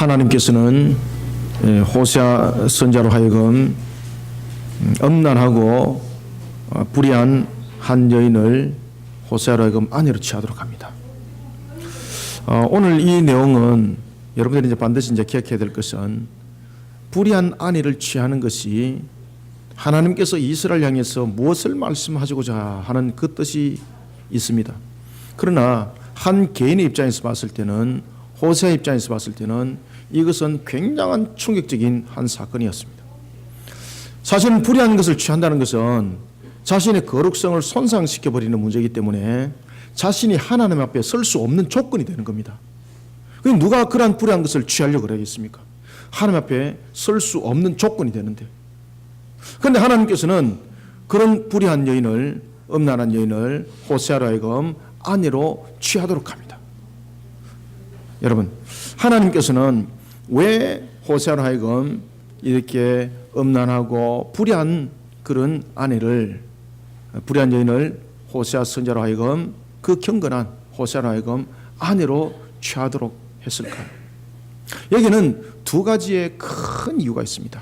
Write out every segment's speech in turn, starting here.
하나님께서는 호세아 선지자로 하여금 음란하고 불의한 한 여인을 호세아로 하여금 아내로 취하도록 합니다. 오늘 이 내용은 여러분들이 이제 반드시 기억해야 될 것은 불의한 아내를 취하는 것이 하나님께서 이스라엘 향해서 무엇을 말씀하시고자 하는 그 뜻이 있습니다. 그러나 한 개인의 입장에서 봤을 때는, 호세아 입장에서 봤을 때는 이것은 굉장한 충격적인 한 사건이었습니다. 사실은 불의한 것을 취한다는 것은 자신의 거룩성을 손상시켜버리는 문제이기 때문에 자신이 하나님 앞에 설 수 없는 조건이 되는 겁니다. 그럼 누가 그러한 불의한 것을 취하려고 그러겠습니까? 하나님 앞에 설 수 없는 조건이 되는데, 그런데 하나님께서는 그런 불의한 여인을, 음란한 여인을 호세아로 하여금 아내로 취하도록 합니다. 여러분, 하나님께서는 왜 호세아로 하여금 이렇게 음란하고 불의한 그런 아내를, 불의한 여인을 호세아 선지자로 하여금, 그 경건한 호세아로 하여금 아내로 취하도록 했을까요? 여기는 두 가지의 큰 이유가 있습니다.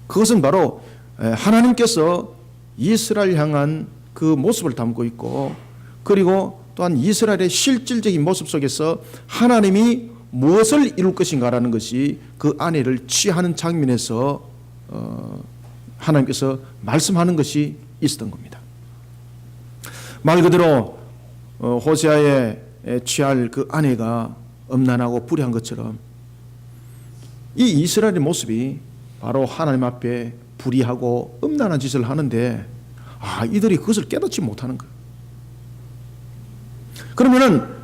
그것은 바로 하나님께서 이스라엘 향한 그 모습을 담고 있고, 그리고 또한 이스라엘의 실질적인 모습 속에서 하나님이 무엇을 이룰 것인가라는 것이 그 아내를 취하는 장면에서 하나님께서 말씀하는 것이 있었던 겁니다. 말 그대로 호세아의 취할 그 아내가 음란하고 불의한 것처럼 이 이스라엘의 모습이 바로 하나님 앞에 불의하고 음란한 짓을 하는데 이들이 그것을 깨닫지 못하는 거예요. 그러면은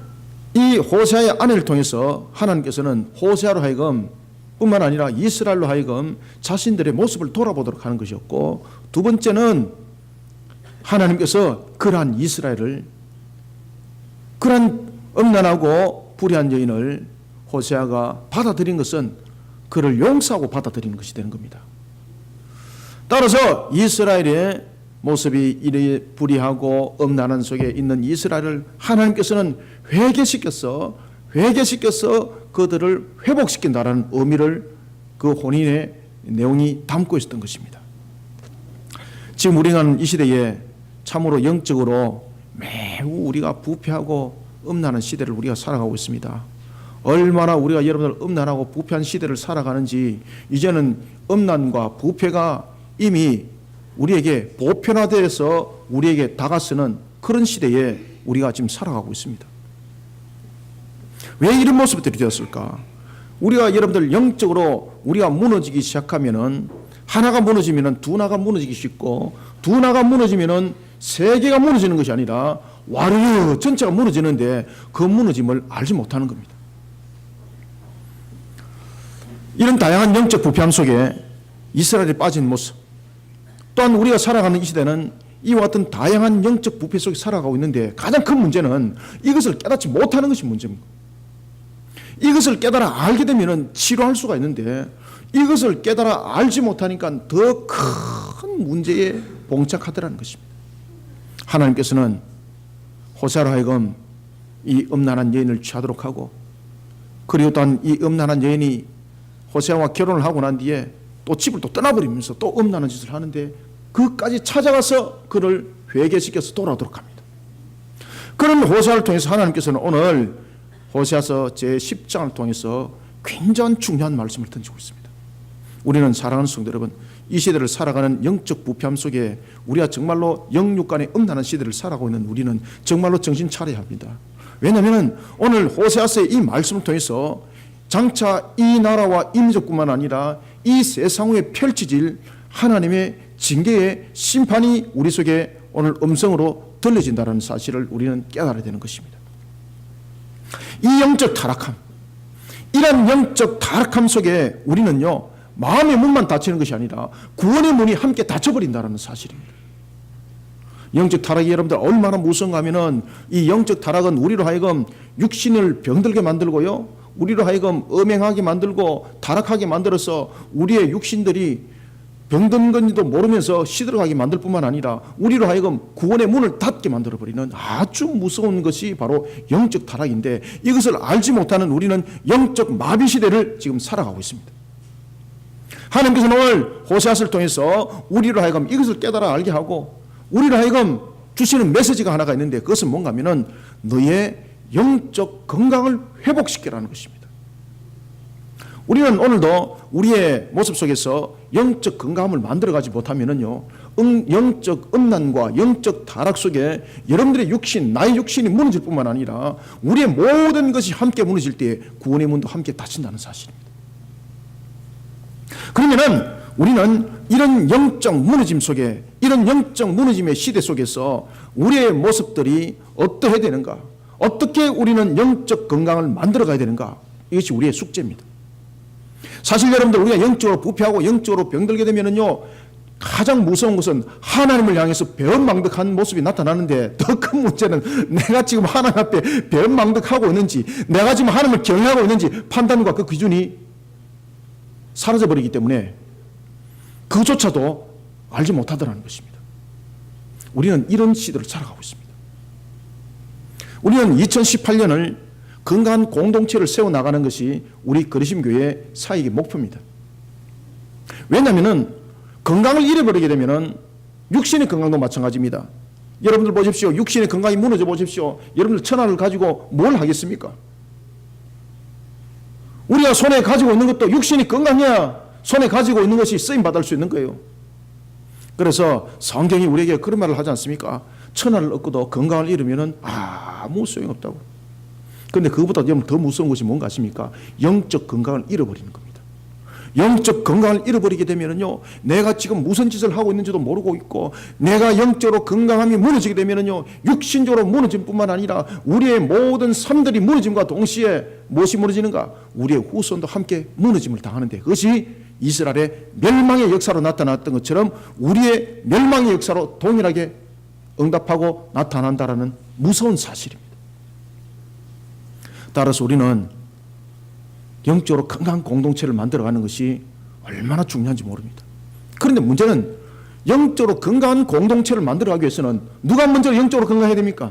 이 호세아의 아내를 통해서 하나님께서는 호세아로 하여금 뿐만 아니라 이스라엘로 하여금 자신들의 모습을 돌아보도록 하는 것이었고, 두 번째는 하나님께서 그러한 이스라엘을, 그러한 음란하고 불의한 여인을 호세아가 받아들인 것은 그를 용서하고 받아들이는 것이 되는 겁니다. 따라서 이스라엘의 모습이 이래 불의하고 음란한 속에 있는 이스라엘을 하나님께서는 회개시켜서 그들을 회복시킨다라는 의미를 그 혼인의 내용이 담고 있었던 것입니다. 지금 우리는 이 시대에 참으로 영적으로 매우 우리가 부패하고 음란한 시대를 우리가 살아가고 있습니다. 얼마나 우리가 여러분들 음란하고 부패한 시대를 살아가는지, 이제는 음란과 부패가 이미 우리에게 보편화되어서 우리에게 다가서는 그런 시대에 우리가 지금 살아가고 있습니다. 왜 이런 모습들이 되었을까? 우리가 여러분들 영적으로 우리가 무너지기 시작하면은, 하나가 무너지면은 두 나가 무너지기 쉽고, 두 나가 무너지면은 세 개가 무너지는 것이 아니라 와르르 전체가 무너지는데 그 무너짐을 알지 못하는 겁니다. 이런 다양한 영적 부패함 속에 이스라엘이 빠진 모습, 또한 우리가 살아가는 이 시대는 이와 같은 다양한 영적 부패 속에 살아가고 있는데, 가장 큰 문제는 이것을 깨닫지 못하는 것이 문제입니다. 이것을 깨달아 알게 되면 치료할 수가 있는데, 이것을 깨달아 알지 못하니까 더 큰 문제에 봉착하더라는 것입니다. 하나님께서는 호세아로 하여금 이 음란한 여인을 취하도록 하고, 그리고 또한 이 음란한 여인이 호세아와 결혼을 하고 난 뒤에 또 집을 또 떠나버리면서 또 음란한 짓을 하는데, 그까지 찾아가서 그를 회개시켜서 돌아오도록 합니다. 그런 호세아를 통해서 하나님께서는 오늘 호세아서 제10장을 통해서 굉장히 중요한 말씀을 던지고 있습니다. 우리는 사랑하는 성도 여러분, 이 시대를 살아가는 영적 부패함 속에 우리가 정말로 영육간의 음란한 시대를 살아가고 있는 우리는 정말로 정신 차려야 합니다. 왜냐하면 오늘 호세아서의 이 말씀을 통해서 장차 이 나라와 이 민족뿐만 아니라 이 세상 위에 펼쳐질 하나님의 징계의 심판이 우리 속에 오늘 음성으로 들려진다는 사실을 우리는 깨달아야 되는 것입니다. 이 영적 타락함, 이런 영적 타락함 속에 우리는요, 마음의 문만 닫히는 것이 아니라 구원의 문이 함께 닫혀버린다는 사실입니다. 영적 타락이 여러분들 얼마나 무서운가 하면은, 이 영적 타락은 우리로 하여금 육신을 병들게 만들고요, 우리로 하여금 음행하게 만들고 타락하게 만들어서 우리의 육신들이 병든 건지도 모르면서 시들어가게 만들 뿐만 아니라 우리로 하여금 구원의 문을 닫게 만들어버리는 아주 무서운 것이 바로 영적 타락인데, 이것을 알지 못하는 우리는 영적 마비 시대를 지금 살아가고 있습니다. 하나님께서는 오늘 호세아서를 통해서 우리로 하여금 이것을 깨달아 알게 하고 우리로 하여금 주시는 메시지가 하나가 있는데, 그것은 뭔가 하면은 너의 영적 건강을 회복시키라는 것입니다. 우리는 오늘도 우리의 모습 속에서 영적 건강함을 만들어가지 못하면은요, 영적 음란과 영적 타락 속에 여러분들의 육신, 나의 육신이 무너질 뿐만 아니라 우리의 모든 것이 함께 무너질 때 구원의 문도 함께 닫힌다는 사실입니다. 그러면은 우리는 이런 영적 무너짐 속에, 이런 영적 무너짐의 시대 속에서 우리의 모습들이 어떠해야 되는가, 어떻게 우리는 영적 건강을 만들어 가야 되는가, 이것이 우리의 숙제입니다. 사실 여러분들, 우리가 영적으로 부패하고 영적으로 병들게 되면은요, 가장 무서운 것은 하나님을 향해서 배은망덕한 모습이 나타나는데, 더 큰 문제는 내가 지금 하나님 앞에 배은망덕하고 있는지, 내가 지금 하나님을 경외하고 있는지 판단과 그 기준이 사라져버리기 때문에 그조차도 알지 못하더라는 것입니다. 우리는 이런 시대를 살아가고 있습니다. 우리는 2018년을 건강한 공동체를 세워나가는 것이 우리 그리심교회 사역의 목표입니다. 왜냐하면 건강을 잃어버리게 되면 육신의 건강도 마찬가지입니다. 여러분들 보십시오. 육신의 건강이 무너져 보십시오. 여러분들 천하를 가지고 뭘 하겠습니까? 우리가 손에 가지고 있는 것도 육신이 건강해야 손에 가지고 있는 것이 쓰임받을 수 있는 거예요. 그래서 성경이 우리에게 그런 말을 하지 않습니까? 천하를 얻고도 건강을 잃으면 아무 소용없다고. 그런데 그것보다 더 무서운 것이 뭔가 아십니까? 영적 건강을 잃어버리는 겁니다. 영적 건강을 잃어버리게 되면요, 내가 지금 무슨 짓을 하고 있는지도 모르고 있고, 내가 영적으로 건강함이 무너지게 되면요, 육신적으로 무너짐 뿐만 아니라 우리의 모든 삶들이 무너짐과 동시에 무엇이 무너지는가? 우리의 후손도 함께 무너짐을 당하는데, 그것이 이스라엘의 멸망의 역사로 나타났던 것처럼 우리의 멸망의 역사로 동일하게 응답하고 나타난다라는 무서운 사실입니다. 따라서 우리는 영적으로 건강한 공동체를 만들어가는 것이 얼마나 중요한지 모릅니다. 그런데 문제는 영적으로 건강한 공동체를 만들어가기 위해서는 누가 먼저 영적으로 건강해야 됩니까?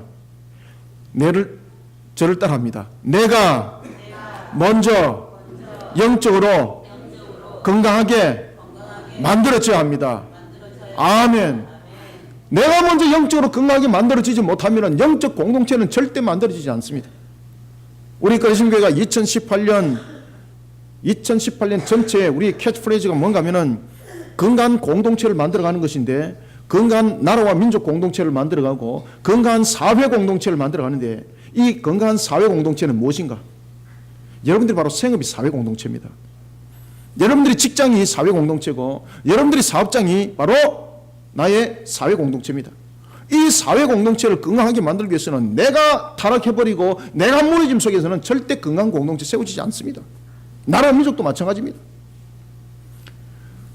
저를 따라합니다. 내가 먼저 영적으로 건강하게 만들어져야 합니다. 아멘. 내가 먼저 영적으로 건강하게 만들어지지 못하면 영적 공동체는 절대 만들어지지 않습니다. 우리 그리심교회가 2018년 전체에 우리 캐치프레이즈가 뭔가 하면은 건강한 공동체를 만들어가는 것인데, 건강한 나라와 민족 공동체를 만들어가고 건강한 사회 공동체를 만들어가는데, 이 건강한 사회 공동체는 무엇인가? 여러분들이 바로 생업이 사회 공동체입니다. 여러분들이 직장이 사회 공동체고 여러분들이 사업장이 바로 나의 사회 공동체입니다. 이 사회 공동체를 건강하게 만들기 위해서는 내가 타락해버리고 내가 무너짐 속에서는 절대 건강한 공동체 세워지지 않습니다. 나라와 민족도 마찬가지입니다.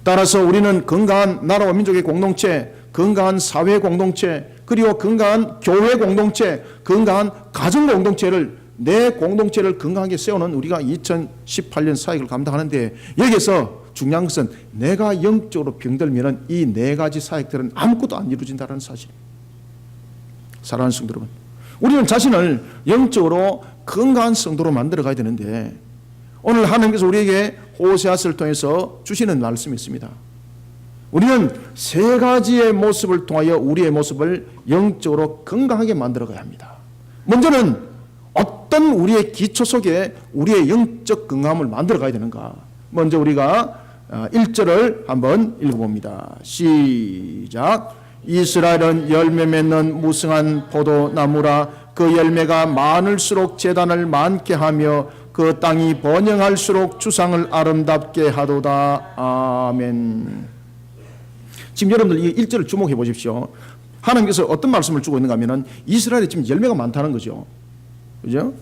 따라서 우리는 건강한 나라와 민족의 공동체, 건강한 사회 공동체, 그리고 건강한 교회 공동체, 건강한 가정 공동체를, 내 공동체를 건강하게 세우는 우리가 2018년 사역을 감당하는데, 여기에서 중요한 것은 내가 영적으로 병들면 이 네 가지 사역들은 아무것도 안 이루어진다는 사실입니다. 사랑하는 성도 여러분, 우리는 자신을 영적으로 건강한 성도로 만들어 가야 되는데, 오늘 하나님께서 우리에게 호세아서를 통해서 주시는 말씀이 있습니다. 우리는 세 가지의 모습을 통하여 우리의 모습을 영적으로 건강하게 만들어 가야 합니다. 먼저는 어떤 우리의 기초 속에 우리의 영적 건강함을 만들어 가야 되는가? 먼저 우리가 1절을 한번 읽어봅니다. 시작. 이스라엘은 열매 맺는 무성한 포도나무라. 그 열매가 많을수록 제단을 많게 하며 그 땅이 번영할수록 주상을 아름답게 하도다. 아멘. 지금 여러분들 이 1절을 주목해 보십시오. 하나님께서 어떤 말씀을 주고 있는가 하면 이스라엘에 지금 열매가 많다는 거죠. 그죠?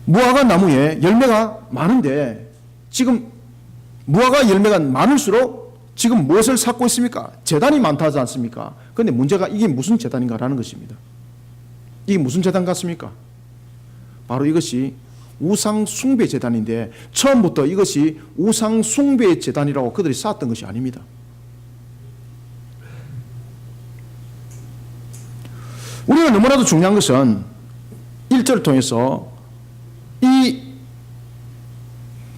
무화과 나무에 열매가 많은데, 지금 무화과 열매가 많을수록 지금 무엇을 쌓고 있습니까? 제단이 많다 하지 않습니까? 그런데 문제가 이게 무슨 제단인가라는 것입니다. 이게 무슨 제단 같습니까? 바로 이것이 우상 숭배 재단인데 처음부터 이것이 우상 숭배 재단이라고 그들이 쌓았던 것이 아닙니다. 우리가 너무나도 중요한 것은 1절을 통해서 이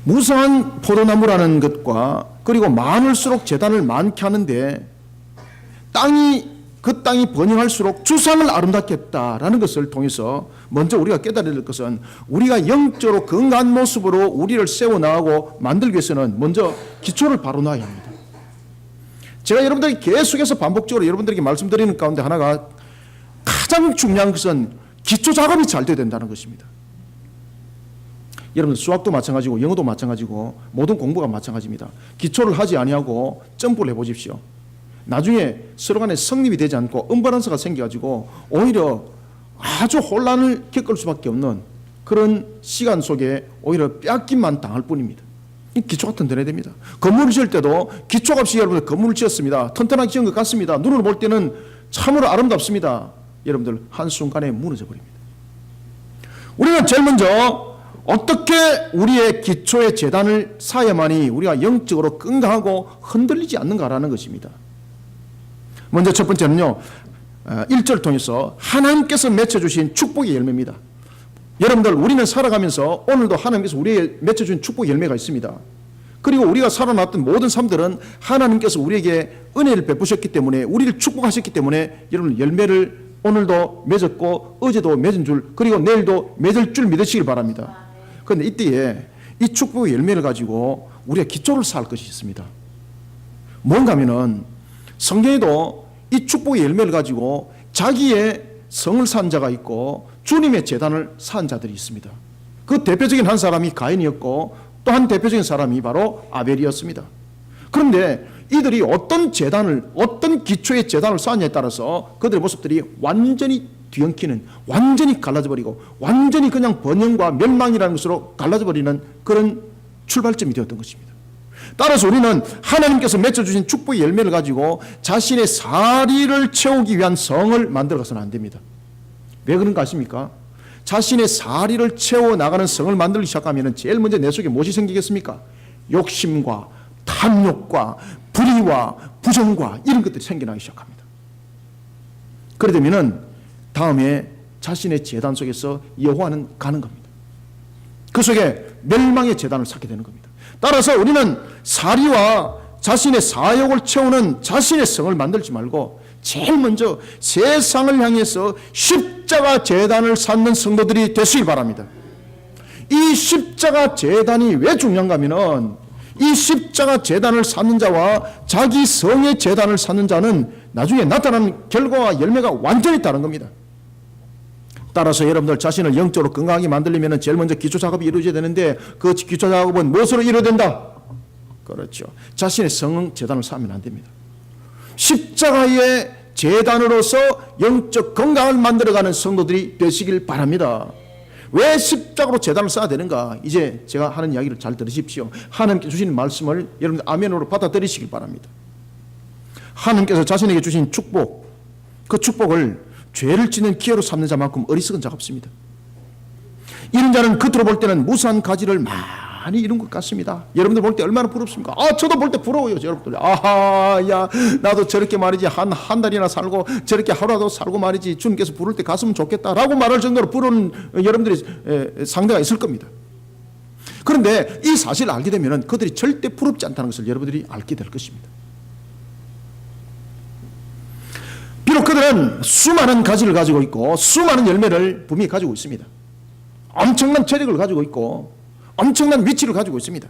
무성한 포도나무라는 것과 그리고 많을수록 재단을 많게 하는데 그 땅이 번영할수록 주상을 아름답게 했다라는 것을 통해서 먼저 우리가 깨달아야 될 것은 우리가 영적으로 건강한 모습으로 우리를 세워나가고 만들기 위해서는 먼저 기초를 바로 놔야 합니다. 제가 여러분들에게 계속해서 반복적으로 여러분들에게 말씀드리는 가운데 하나가 가장 중요한 것은 기초 작업이 잘 돼야 된다는 것입니다. 여러분 수학도 마찬가지고 영어도 마찬가지고 모든 공부가 마찬가지입니다. 기초를 하지 아니하고 점프를 해보십시오. 나중에 서로 간에 성립이 되지 않고 언밸런스가 생겨가지고 오히려 아주 혼란을 겪을 수밖에 없는 그런 시간 속에 오히려 뺏김만 당할 뿐입니다. 이 기초가 튼튼해야 됩니다. 건물을 지을 때도 기초가 없이 여러분들 건물을 지었습니다. 튼튼하게 지은 것 같습니다. 눈으로 볼 때는 참으로 아름답습니다. 여러분들 한순간에 무너져 버립니다. 우리는 제일 먼저 어떻게 우리의 기초의 재단을 쌓아야만이 우리가 영적으로 건강하고 흔들리지 않는가라는 것입니다. 먼저 첫 번째는요, 1절을 통해서 하나님께서 맺혀주신 축복의 열매입니다. 여러분들 우리는 살아가면서 오늘도 하나님께서 우리에게 맺혀준 축복의 열매가 있습니다. 그리고 우리가 살아났던 모든 삶들은 하나님께서 우리에게 은혜를 베푸셨기 때문에 우리를 축복하셨기 때문에 여러분 열매를 오늘도 맺었고 어제도 맺은 줄 그리고 내일도 맺을 줄 믿으시길 바랍니다. 그런데 이때에 이 축복의 열매를 가지고 우리가 기초를 쌓을 것이 있습니다. 뭔가 하면은 성경에도 이 축복의 열매를 가지고 자기의 성을 산 자가 있고 주님의 재단을 쌓은 자들이 있습니다. 그 대표적인 한 사람이 가인이었고 또 한 대표적인 사람이 바로 아벨이었습니다. 그런데 이들이 어떤 재단을 어떤 기초의 재단을 쌓았냐에 따라서 그들의 모습들이 완전히 뒤엉키는 완전히 갈라져버리고 완전히 그냥 번영과 멸망이라는 것으로 갈라져버리는 그런 출발점이 되었던 것입니다. 따라서 우리는 하나님께서 맺어주신 축복의 열매를 가지고 자신의 사리를 채우기 위한 성을 만들어서는 안 됩니다. 왜 그런가 아십니까? 자신의 사리를 채워나가는 성을 만들기 시작하면 제일 먼저 내 속에 무엇이 생기겠습니까? 욕심과 탐욕과 불의와 부정과 이런 것들이 생겨나기 시작합니다. 그러다 보면 다음에 자신의 재단 속에서 여호와는 가는 겁니다. 그 속에 멸망의 재단을 쌓게 되는 겁니다. 따라서 우리는 사리와 자신의 사욕을 채우는 자신의 성을 만들지 말고 제일 먼저 세상을 향해서 십자가 재단을 쌓는 성도들이 되시길 바랍니다. 이 십자가 재단이 왜 중요한가 하면은 이 십자가 재단을 쌓는 자와 자기 성의 재단을 쌓는 자는 나중에 나타나는 결과와 열매가 완전히 다른 겁니다. 따라서 여러분들 자신을 영적으로 건강하게 만들려면 제일 먼저 기초 작업이 이루어져야 되는데 그 기초 작업은 무엇으로 이루어야 된다? 그렇죠. 자신의 성 재단을 쌓으면 안 됩니다. 십자가의 재단으로서 영적 건강을 만들어가는 성도들이 되시길 바랍니다. 왜 십자가로 재단을 쌓아야 되는가? 이제 제가 하는 이야기를 잘 들으십시오. 하나님께 주시는 말씀을 여러분들 아멘으로 받아들이시길 바랍니다. 하나님께서 자신에게 주신 축복, 그 축복을 죄를 짓는 기회로 삼는 자만큼 어리석은 자가 없습니다. 이런 자는 겉으로 볼 때는 무수한 가지를 많이 이룬 것 같습니다. 여러분들 볼 때 얼마나 부럽습니까? 저도 볼 때 부러워요, 여러분들. 야, 나도 저렇게 말이지 한 달이나 살고 저렇게 하루라도 살고 말이지 주님께서 부를 때 갔으면 좋겠다라고 말할 정도로 부러운 여러분들이 상대가 있을 겁니다. 그런데 이 사실을 알게 되면 그들이 절대 부럽지 않다는 것을 여러분들이 알게 될 것입니다. 비록 그들은 수많은 가지를 가지고 있고 수많은 열매를 분명히 가지고 있습니다. 엄청난 체력을 가지고 있고 엄청난 위치를 가지고 있습니다.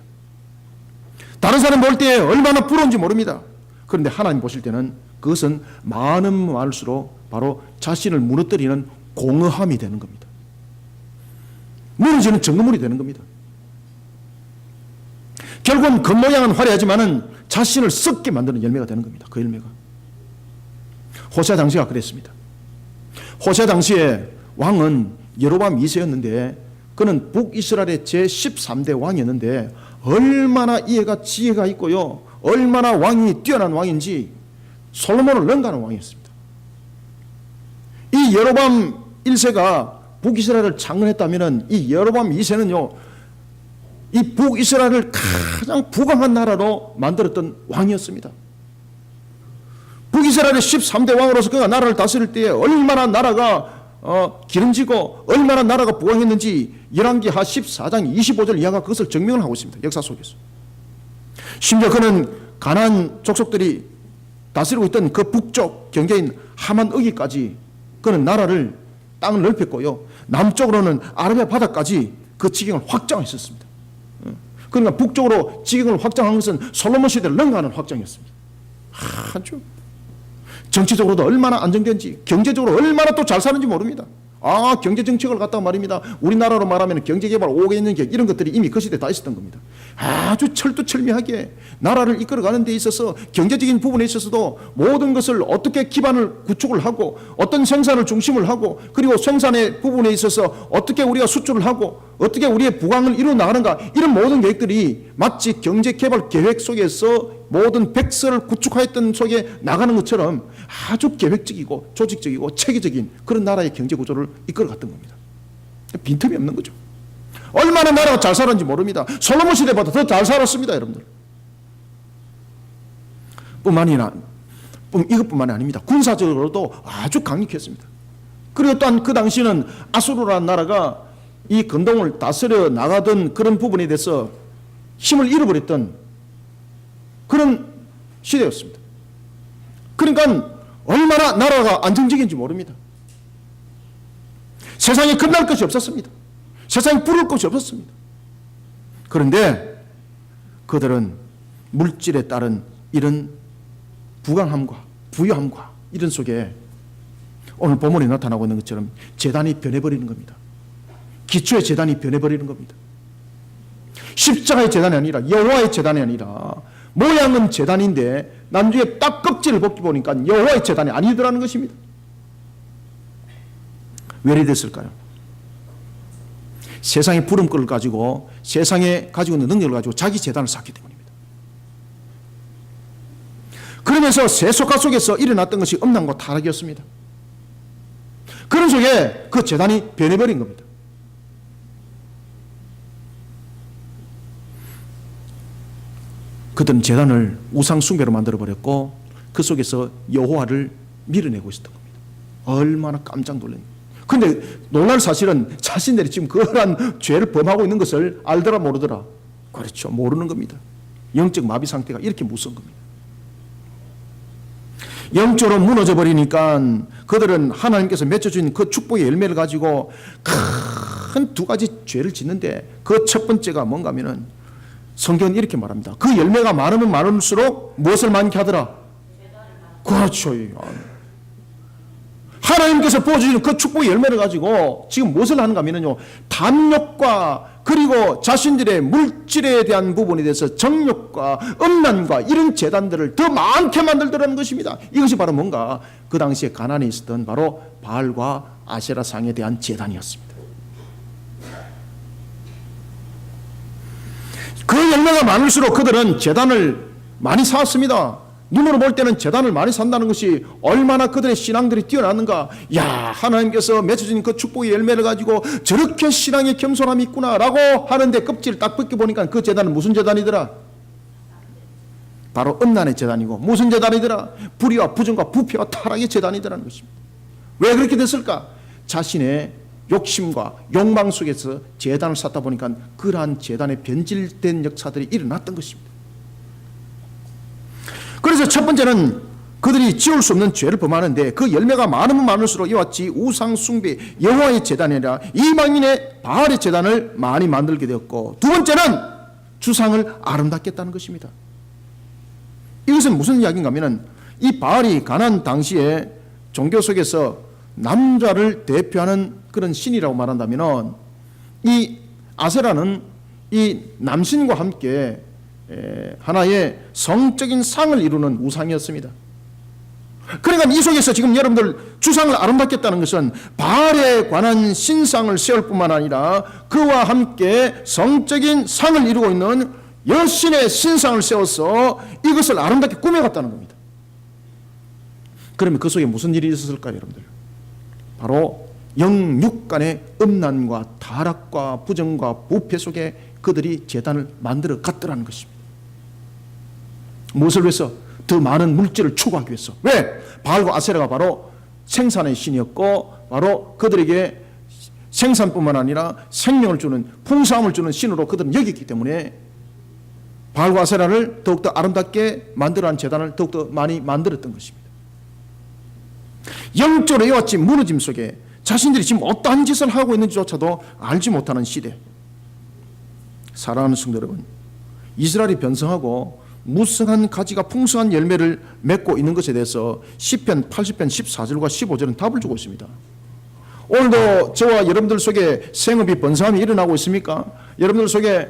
다른 사람 볼 때 얼마나 부러운지 모릅니다. 그런데 하나님 보실 때는 그것은 많을수록 바로 자신을 무너뜨리는 공허함이 되는 겁니다. 무너지는 증거물이 되는 겁니다. 결국은 겉모양은 화려하지만은 자신을 썩게 만드는 열매가 되는 겁니다. 그 열매가. 호세아 당시가 그랬습니다. 호세아 당시에 왕은 여로보암 2세였는데 그는 북이스라엘의 제13대 왕이었는데 얼마나 이해가 지혜가 있고요. 얼마나 왕이 뛰어난 왕인지 솔로몬을 능가하는 왕이었습니다. 이 여로보암 1세가 북이스라엘을 창건했다면 이 여로보암 2세는요, 이 북이스라엘을 가장 부강한 나라로 만들었던 왕이었습니다. 북이스라엘의 13대 왕으로서 그가 나라를 다스릴 때에 얼마나 나라가 기름지고 얼마나 나라가 부강했는지 열왕기하 14장 25절 이하가 그것을 증명을 하고 있습니다. 역사 속에서. 심지어 그는 가나안 족속들이 다스리고 있던 그 북쪽 경계인 하만어기까지 그는 나라를 땅을 넓혔고요, 남쪽으로는 아라비아 바다까지 그 지경을 확장했었습니다. 그러니까 북쪽으로 지경을 확장한 것은 솔로몬 시대를 능가하는 확장이었습니다. 아주 정치적으로도 얼마나 안정된지, 경제적으로 얼마나 또 잘 사는지 모릅니다. 경제 정책을 갖다가 말입니다, 우리나라로 말하면 경제개발 5개 있는 게 이런 것들이 이미 그 시대에 다 있었던 겁니다. 아주 철두철미하게 나라를 이끌어가는 데 있어서 경제적인 부분에 있어서도 모든 것을 어떻게 기반을 구축을 하고 어떤 생산을 중심을 하고 그리고 생산의 부분에 있어서 어떻게 우리가 수출을 하고 어떻게 우리의 부강을 이루어 나가는가, 이런 모든 계획들이 마치 경제개발 계획 속에서 모든 백서를 구축하였던 속에 나가는 것처럼 아주 계획적이고 조직적이고 체계적인 그런 나라의 경제 구조를 이끌어갔던 겁니다. 빈틈이 없는 거죠. 얼마나 나라가 잘 살았는지 모릅니다. 솔로몬 시대보다 더 잘 살았습니다, 여러분들. 이것뿐만이 아닙니다. 군사적으로도 아주 강력했습니다. 그리고 또한 그 당시에는 아수르라는 나라가 이 근동을 다스려 나가던 그런 부분에 대해서 힘을 잃어버렸던 그런 시대였습니다. 그러니까 얼마나 나라가 안정적인지 모릅니다. 세상에 끝날 것이 없었습니다. 세상에 부를 것이 없었습니다. 그런데 그들은 물질에 따른 이런 부강함과 부유함과 이런 속에 오늘 본문에 나타나고 있는 것처럼 제단이 변해버리는 겁니다. 기초의 제단이 변해버리는 겁니다. 십자가의 제단이 아니라 여호와의 제단이 아니라 모양은 제단인데 나중에 딱 껍질을 벗기 보니까 여호와의 제단이 아니더라는 것입니다. 왜 이리 됐을까요? 세상의 부름꾼을 가지고 세상에 가지고 있는 능력을 가지고 자기 제단을 쌓기 때문입니다. 그러면서 세속화 속에서 일어났던 것이 음란과 타락이었습니다. 그런 속에 그 제단이 변해버린 겁니다. 그들은 제단을 우상 숭배로 만들어버렸고 그 속에서 여호와를 밀어내고 있었던 겁니다. 얼마나 깜짝 놀랐는지. 그런데 놀랄 사실은 자신들이 지금 그러한 죄를 범하고 있는 것을 알더라 모르더라. 그렇죠, 모르는 겁니다. 영적 마비 상태가 이렇게 무서운 겁니다. 영적으로 무너져 버리니까 그들은 하나님께서 맺어준 그 축복의 열매를 가지고 큰 두 가지 죄를 짓는데 그 첫 번째가 뭔가 하면은 성경은 이렇게 말합니다. 그 열매가 많으면 많을수록 무엇을 많게 하더라? 그렇죠. 하나님께서 부어주시는 그 축복의 열매를 가지고 지금 무엇을 하는가 하면요, 담욕과 그리고 자신들의 물질에 대한 부분에 대해서 정욕과 음란과 이런 재단들을 더 많게 만들더라는 것입니다. 이것이 바로 뭔가 그 당시에 가나안에 있었던 바로 바알과 아세라 상에 대한 재단이었습니다. 그 열매가 많을수록 그들은 재단을 많이 쌓았습니다. 눈으로 볼 때는 재단을 많이 산다는 것이 얼마나 그들의 신앙들이 뛰어났는가. 야, 하나님께서 맺어진 그 축복의 열매를 가지고 저렇게 신앙의 겸손함이 있구나라고 하는데 껍질을 딱 벗겨보니까 그 재단은 무슨 재단이더라? 바로 음란의 재단이고, 무슨 재단이더라? 불의와 부정과 부패와 타락의 재단이더라는 것입니다. 왜 그렇게 됐을까? 자신의 욕심과 욕망 속에서 재단을 쌓다 보니까 그러한 재단의 변질된 역사들이 일어났던 것입니다. 그래서 첫 번째는 그들이 지울 수 없는 죄를 범하는데 그 열매가 많으면 많을수록 이와 같이 우상 숭배, 여호와의 재단이 아니라 이방인의 바알의 재단을 많이 만들게 되었고, 두 번째는 주상을 아름답게 했다는 것입니다. 이것은 무슨 이야기인가 하면 이 바알이 가나안 당시에 종교 속에서 남자를 대표하는 그런 신이라고 말한다면 이 아세라는 이 남신과 함께 하나의 성적인 상을 이루는 우상이었습니다. 그러니까 이 속에서 지금 여러분들 주상을 아름답게 했다는 것은 바알에 관한 신상을 세울 뿐만 아니라 그와 함께 성적인 상을 이루고 있는 여신의 신상을 세워서 이것을 아름답게 꾸며갔다는 겁니다. 그러면 그 속에 무슨 일이 있었을까요, 여러분들? 바로 영육 간의 음란과 타락과 부정과 부패 속에 그들이 제단을 만들어 갔더라는 것입니다. 무엇을 위해서? 더 많은 물질을 추구하기 위해서. 왜? 바알과 아세라가 바로 생산의 신이었고 바로 그들에게 생산뿐만 아니라 생명을 주는, 풍성함을 주는 신으로 그들은 여겼기 때문에 바알과 아세라를 더욱더 아름답게 만들어낸 제단을 더욱더 많이 만들었던 것입니다. 영적으로 이같이 무너짐 속에 자신들이 지금 어떠한 짓을 하고 있는지조차도 알지 못하는 시대. 사랑하는 성도 여러분, 이스라엘이 변성하고 무성한 가지가 풍성한 열매를 맺고 있는 것에 대해서 시편 80편 14절과 15절은 답을 주고 있습니다. 오늘도 저와 여러분들 속에 생업이 번성함이 일어나고 있습니까? 여러분들 속에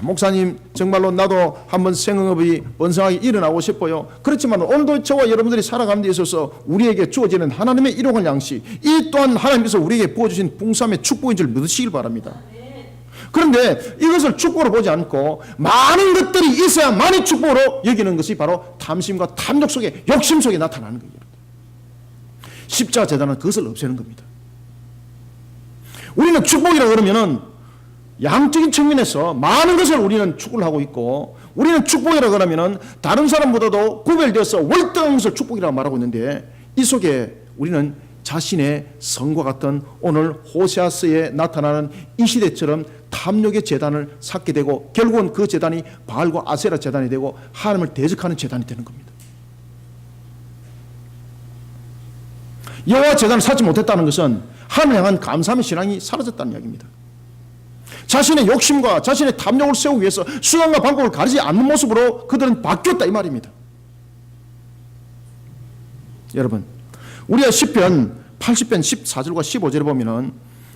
목사님 정말로 나도 한번 생업이 번성하게 일어나고 싶어요. 그렇지만 오늘도 저와 여러분들이 살아가는 데 있어서 우리에게 주어지는 하나님의 일용할 양식, 이 또한 하나님께서 우리에게 부어주신 풍성함의 축복인 줄 믿으시길 바랍니다. 그런데 이것을 축복으로 보지 않고 많은 것들이 있어야만이 축복으로 여기는 것이 바로 탐심과 탐욕 속에, 욕심 속에 나타나는 거예요. 십자가 재단은 그것을 없애는 겁니다. 우리는 축복이라 그러면은 양적인 측면에서 많은 것을 우리는 추구를 하고 있고, 우리는 축복이라 그러면은 다른 사람보다도 구별되어서 월등한 것을 축복이라고 말하고 있는데, 이 속에 우리는 자신의 성과 같은 오늘 호세아서에 나타나는 이 시대처럼 탐욕의 제단을 쌓게 되고, 결국은 그 제단이 바알과 아세라 제단이 되고 하나님을 대적하는 제단이 되는 겁니다. 여호와 제단을 쌓지 못했다는 것은 하나님을 향한 감사함의 신앙이 사라졌다는 이야기입니다. 자신의 욕심과 자신의 탐욕을 세우기 위해서 수단과 방법을 가리지 않는 모습으로 그들은 바뀌었다 이 말입니다. 여러분, 우리가 시편 80편 14절과 15절에 보면은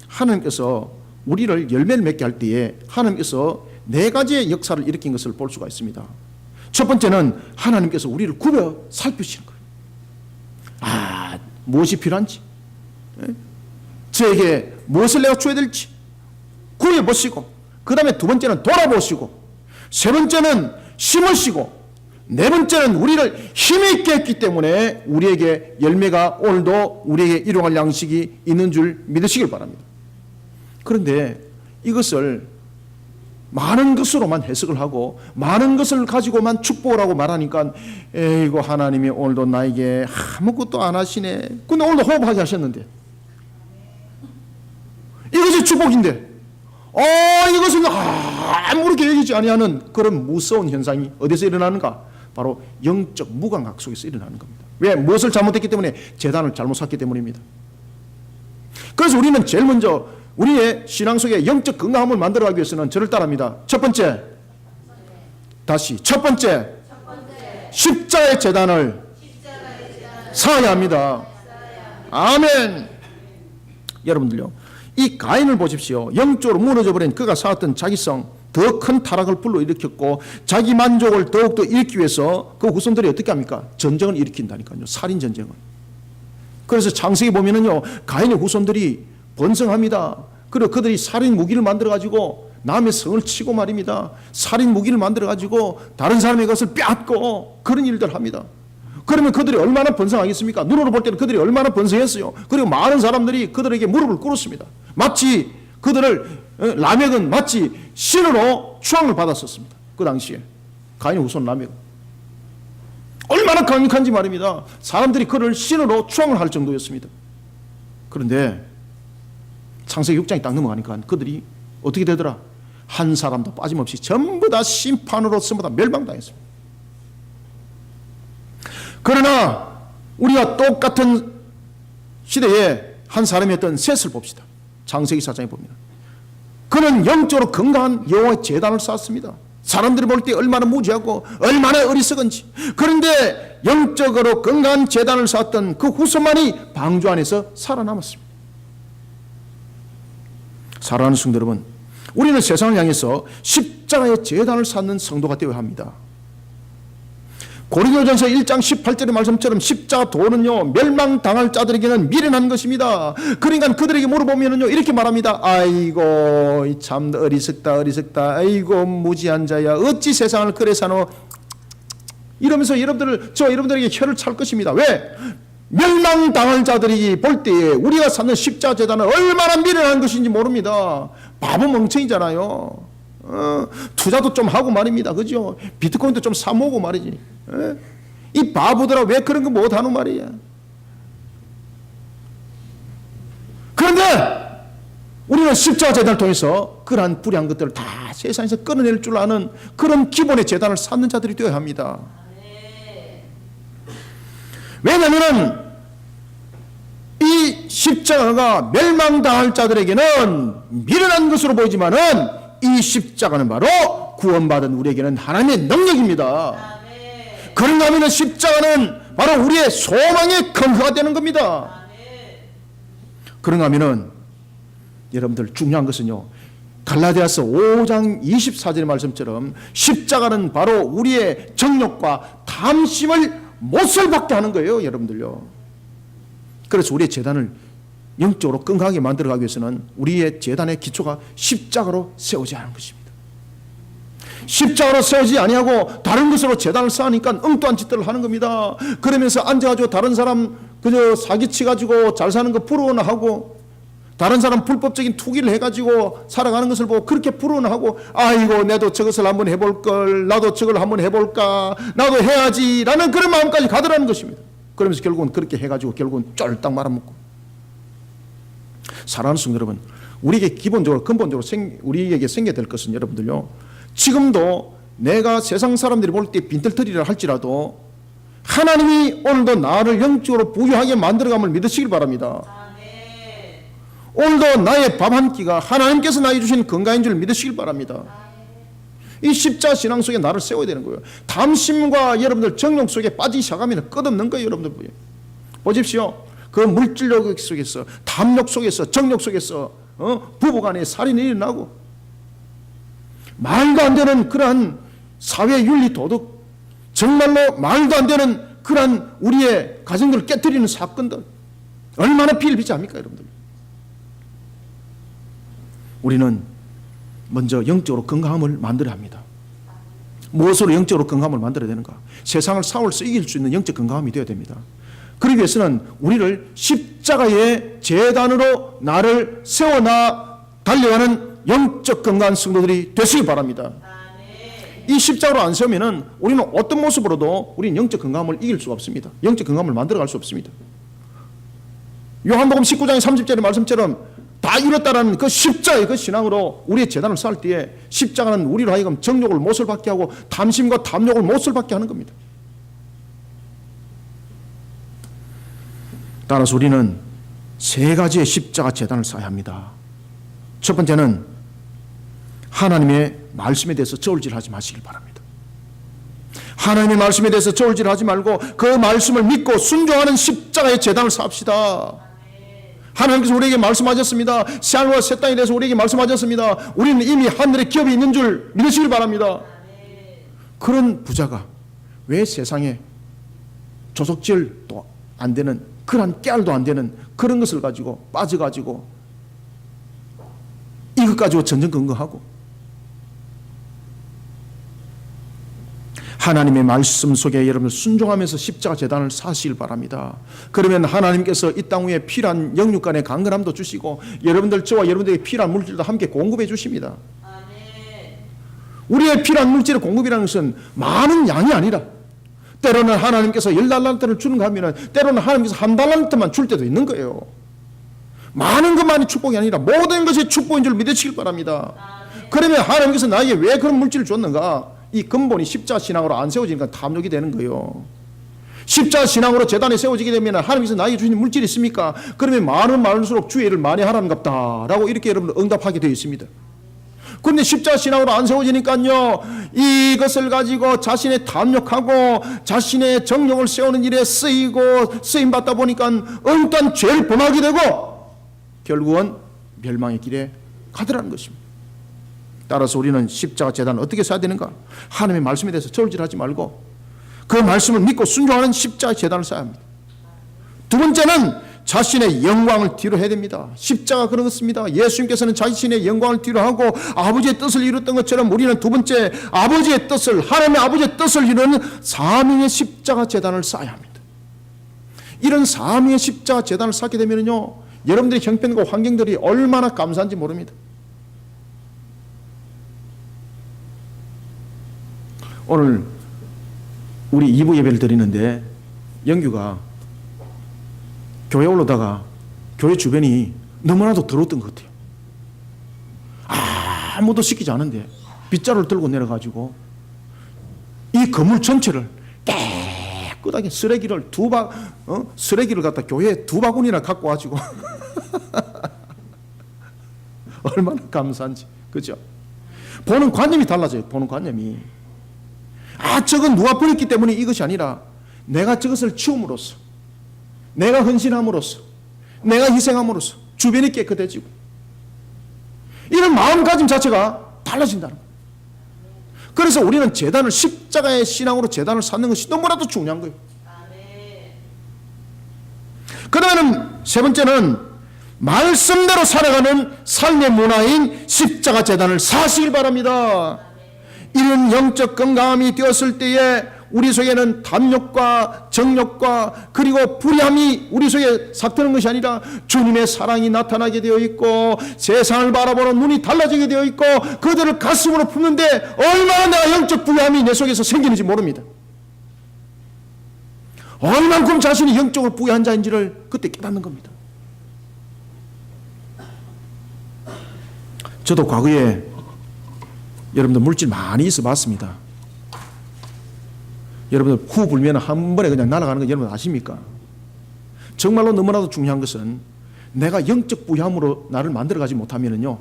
하나님께서 우리를 열매를 맺게 할 때에 하나님께서 네 가지의 역사를 일으킨 것을 볼 수가 있습니다. 첫 번째는 하나님께서 우리를 굽어 살피시는 거예요. 무엇이 필요한지, 저에게 무엇을 내가 줘야 될지 구해보시고, 그 다음에 두 번째는 돌아보시고, 세 번째는 심으시고, 네 번째는 우리를 힘있게 했기 때문에 우리에게 열매가 오늘도 우리에게 일용할 양식이 있는 줄 믿으시길 바랍니다. 그런데 이것을 많은 것으로만 해석을 하고 많은 것을 가지고만 축복을 하고 말하니까, 에이고 하나님이 오늘도 나에게 아무것도 안 하시네. 근데 오늘도 호흡하게 하셨는데, 이것이 축복인데 이것은 아무렇게 여기지 아니하는 그런 무서운 현상이 어디서 일어나는가? 바로 영적 무감각 속에서 일어나는 겁니다. 왜? 무엇을 잘못했기 때문에? 재단을 잘못 쌓기 때문입니다. 그래서 우리는 제일 먼저 우리의 신앙 속에 영적 건강함을 만들어가기 위해서는 저를 따라합니다. 첫 번째, 십자가의 재단을 쌓아야 합니다. 아멘. 여러분들요, 이 가인을 보십시오. 영적으로 무너져버린 그가 쌓았던 자기성, 더 큰 타락을 불러일으켰고 자기 만족을 더욱더 일으키기 위해서 그 후손들이 어떻게 합니까? 전쟁을 일으킨다니까요. 살인전쟁을. 그래서 창세기 보면은요, 가인의 후손들이 번성합니다. 그리고 그들이 살인 무기를 만들어가지고 남의 성을 치고 말입니다. 살인 무기를 만들어가지고 다른 사람의 것을 빼앗고 그런 일들을 합니다. 그러면 그들이 얼마나 번성하겠습니까? 눈으로 볼 때는 그들이 얼마나 번성했어요. 그리고 많은 사람들이 그들에게 무릎을 꿇었습니다. 마치 그들을, 라멕은 마치 신으로 추앙을 받았었습니다. 그 당시에 가인의 후손 라멕은 얼마나 강력한지 말입니다. 사람들이 그를 신으로 추앙을 할 정도였습니다. 그런데 창세기 6장이 딱 넘어가니까 그들이 어떻게 되더라? 한 사람도 빠짐없이 전부 다 심판으로 전부 다 멸망당했습니다. 그러나 우리가 똑같은 시대에 한 사람이었던 셋을 봅시다. 창세기 4장에 보면 그는 영적으로 건강한 여호와의 제단을 쌓았습니다. 사람들이 볼 때 얼마나 무지하고 얼마나 어리석은지. 그런데 영적으로 건강한 제단을 쌓았던 그 후손만이 방주 안에서 살아남았습니다. 사랑하는 성도 여러분, 우리는 세상을 향해서 십자가의 제단을 쌓는 성도가 되어야 합니다. 고린도전서 1장 18절의 말씀처럼 십자가 도는요, 멸망당할 자들에게는 미련한 것입니다. 그러니까 그들에게 물어보면요, 이렇게 말합니다. 아이고 참 어리석다. 아이고 무지한 자야, 어찌 세상을 그래 사노. 이러면서 여러분들에게 혀를 찰 것입니다. 왜? 멸망당할 자들이 볼 때에 우리가 쌓는 십자가 재단은 얼마나 미련한 것인지 모릅니다. 바보 멍청이잖아요. 투자도 좀 하고 말입니다. 그죠? 비트코인도 좀 사모으고 말이지. 이 바보들아 왜 그런 거 못하는 말이야. 그런데 우리는 십자가 재단을 통해서 그러한 불의한 것들을 다 세상에서 끊어낼 줄 아는 그런 기본의 재단을 쌓는 자들이 되어야 합니다. 왜냐하면 이 십자가가 멸망당할 자들에게는 미련한 것으로 보이지만은 이 십자가는 바로 구원받은 우리에게는 하나님의 능력입니다. 그런가 하면 십자가는 바로 우리의 소망의 근거가 되는 겁니다. 그런가 하면은 여러분들 중요한 것은요, 갈라디아서 5장 24절의 말씀처럼 십자가는 바로 우리의 정욕과 탐심을 못을 받게 하는 거예요, 여러분들요. 그래서 우리의 재단을 영적으로 건강하게 만들어가기 위해서는 우리의 재단의 기초가 십자가로 세워져야 하는 것입니다. 십자가로 세우지 아니하고 다른 것으로 재단을 쌓으니까 엉뚱한 짓들을 하는 겁니다. 그러면서 앉아가지고 다른 사람 그저 사기치가지고 잘 사는 거 부러워나 하고, 다른 사람 불법적인 투기를 해가지고 살아가는 것을 보고 그렇게 부러워나 하고, 아이고 나도 저것을 한번 해볼걸, 나도 저걸 한번 해볼까, 나도 해야지 라는 그런 마음까지 가더라는 것입니다. 그러면서 결국은 그렇게 해가지고 결국은 쫄딱 말아먹고. 사랑하는 성도 여러분, 우리에게 기본적으로 근본적으로 우리에게 생겨야 될 것은 여러분들요, 지금도 내가 세상 사람들이 볼 때 빈털터리라 할지라도 하나님이 오늘도 나를 영적으로 부유하게 만들어감을 믿으시길 바랍니다. 오늘도 나의 밥 한 끼가 하나님께서 나에게 주신 건강인 줄 믿으시길 바랍니다. 이 십자 신앙 속에 나를 세워야 되는 거예요. 탐심과 여러분들 정욕 속에 빠지기 시작하면 끝없는 거예요. 여러분들 보십시오. 그 물질욕 속에서, 탐욕 속에서, 정욕 속에서 부부간에 살인이 일어나고 말도 안 되는 그러한 사회 윤리 도덕, 정말로 말도 안 되는 그러한 우리의 가정들을 깨뜨리는 사건들, 얼마나 피를 비자합니까 여러분들. 우리는 먼저 영적으로 건강함을 만들어야 합니다. 무엇으로 영적으로 건강함을 만들어야 되는가? 세상을 싸워서 이길 수 있는 영적 건강함이 되어야 됩니다. 그러기 위해서는 우리를 십자가의 제단으로 나를 세워나 달려가는 영적 건강한 성도들이 되시기 바랍니다. 이 십자가로 안 세우면은 우리는 어떤 모습으로도 우리는 영적 건강함을 이길 수가 없습니다. 영적 건강함을 만들어갈 수 없습니다. 요한복음 19장 30절의 말씀처럼 다 이뤘다라는 그 십자의 그 신앙으로 우리의 재단을 쌓을 때에 십자가는 우리로 하여금 정욕을 못을 받게 하고 탐심과 탐욕을 못을 받게 하는 겁니다. 따라서 우리는 세 가지의 십자가 재단을 쌓아야 합니다. 첫 번째는 하나님의 말씀에 대해서 저울질하지 마시길 바랍니다. 하나님의 말씀에 대해서 저울질하지 말고 그 말씀을 믿고 순종하는 십자가의 재단을 쌓읍시다. 하나님께서 우리에게 말씀하셨습니다. 새하늘과 새 땅에 대해서 우리에게 말씀하셨습니다. 우리는 이미 하늘에 기업이 있는 줄 믿으시길 바랍니다. 그런 부자가 왜 세상에 조속질도 안 되는, 그런 깨알도 안 되는 그런 것을 가지고 빠져가지고 이것 가지고 전전긍긍하고, 하나님의 말씀 속에 여러분을 순종하면서 십자가 재단을 쌓으시길 바랍니다. 그러면 하나님께서 이 땅 위에 필요한 영육간의 강건함도 주시고 여러분들, 저와 여러분들에게 필요한 물질도 함께 공급해 주십니다. 우리의 필요한 물질의 공급이라는 것은 많은 양이 아니라, 때로는 하나님께서 10달란트를 주는가 하면 때로는 하나님께서 1달란트만 줄 때도 있는 거예요. 많은 것만이 축복이 아니라 모든 것이 축복인 줄 믿으시길 바랍니다. 그러면 하나님께서 나에게 왜 그런 물질을 줬는가? 이 근본이 십자가 신앙으로 안 세워지니까 탐욕이 되는 거예요. 십자가 신앙으로 재단에 세워지게 되면 하나님께서 나에게 주시는 물질이 있습니까? 그러면 많을수록 주의 일을 많이 하라는 갑다 라고 이렇게 여러분 응답하게 되어 있습니다. 그런데 십자가 신앙으로 안 세워지니까요, 이것을 가지고 자신의 탐욕하고 자신의 정욕을 세우는 일에 쓰이고 쓰임받다 보니까 엉뚱한 죄를 범하게 되고 결국은 멸망의 길에 가더라는 것입니다. 따라서 우리는 십자가 재단을 어떻게 써야 되는가? 하나님의 말씀에 대해서 저울질하지 말고 그 말씀을 믿고 순종하는 십자가 재단을 써야 합니다. 두 번째는 자신의 영광을 뒤로 해야 됩니다. 십자가 그렇습니다. 예수님께서는 자신의 영광을 뒤로 하고 아버지의 뜻을 이뤘던 것처럼 우리는 두 번째 아버지의 뜻을, 하나님의 아버지의 뜻을 이루는 사명의 십자가 재단을 쌓아야 합니다. 이런 삼위의 십자가 재단을 쌓게 되면요, 여러분들의 형편과 환경들이 얼마나 감사한지 모릅니다. 오늘 우리 2부 예배를 드리는데 영규가 교회 올라다가 교회 주변이 너무나도 더러웠던 것 같아요. 아무도 시키지 않은데 빗자루를 들고 내려가지고 이 건물 전체를 깨끗하게 쓰레기를 쓰레기를 갖다 교회에 2바구니나 갖고 와가지고 얼마나 감사한지, 그죠? 보는 관념이 달라져요. 보는 관념이. 저건 누가 버렸기 때문에 이것이 아니라 내가 저것을 치움으로써, 내가 헌신함으로써, 내가 희생함으로써 주변이 깨끗해지고, 이런 마음가짐 자체가 달라진다는 거예요. 그래서 우리는 재단을, 십자가의 신앙으로 재단을 쌓는 것이 너무나도 중요한 거예요. 그 다음에는 세 번째는 말씀대로 살아가는 삶의 문화인 십자가 재단을 쌓으시길 바랍니다. 이런 영적 건강함이 되었을 때에 우리 속에는 담력과 정력과 그리고 불의함이 우리 속에 삭트는 것이 아니라 주님의 사랑이 나타나게 되어 있고, 세상을 바라보는 눈이 달라지게 되어 있고, 그들을 가슴으로 품는데 얼마나 내가 영적 부유함이 내 속에서 생기는지 모릅니다. 얼만큼 자신이 영적으로 부유한 자인지를 그때 깨닫는 겁니다. 저도 과거에 여러분들 물질 많이 있어 봤습니다. 여러분들 후 불면 한 번에 그냥 날아가는 거 여러분 아십니까? 정말로 너무나도 중요한 것은 내가 영적 부유함으로 나를 만들어가지 못하면요,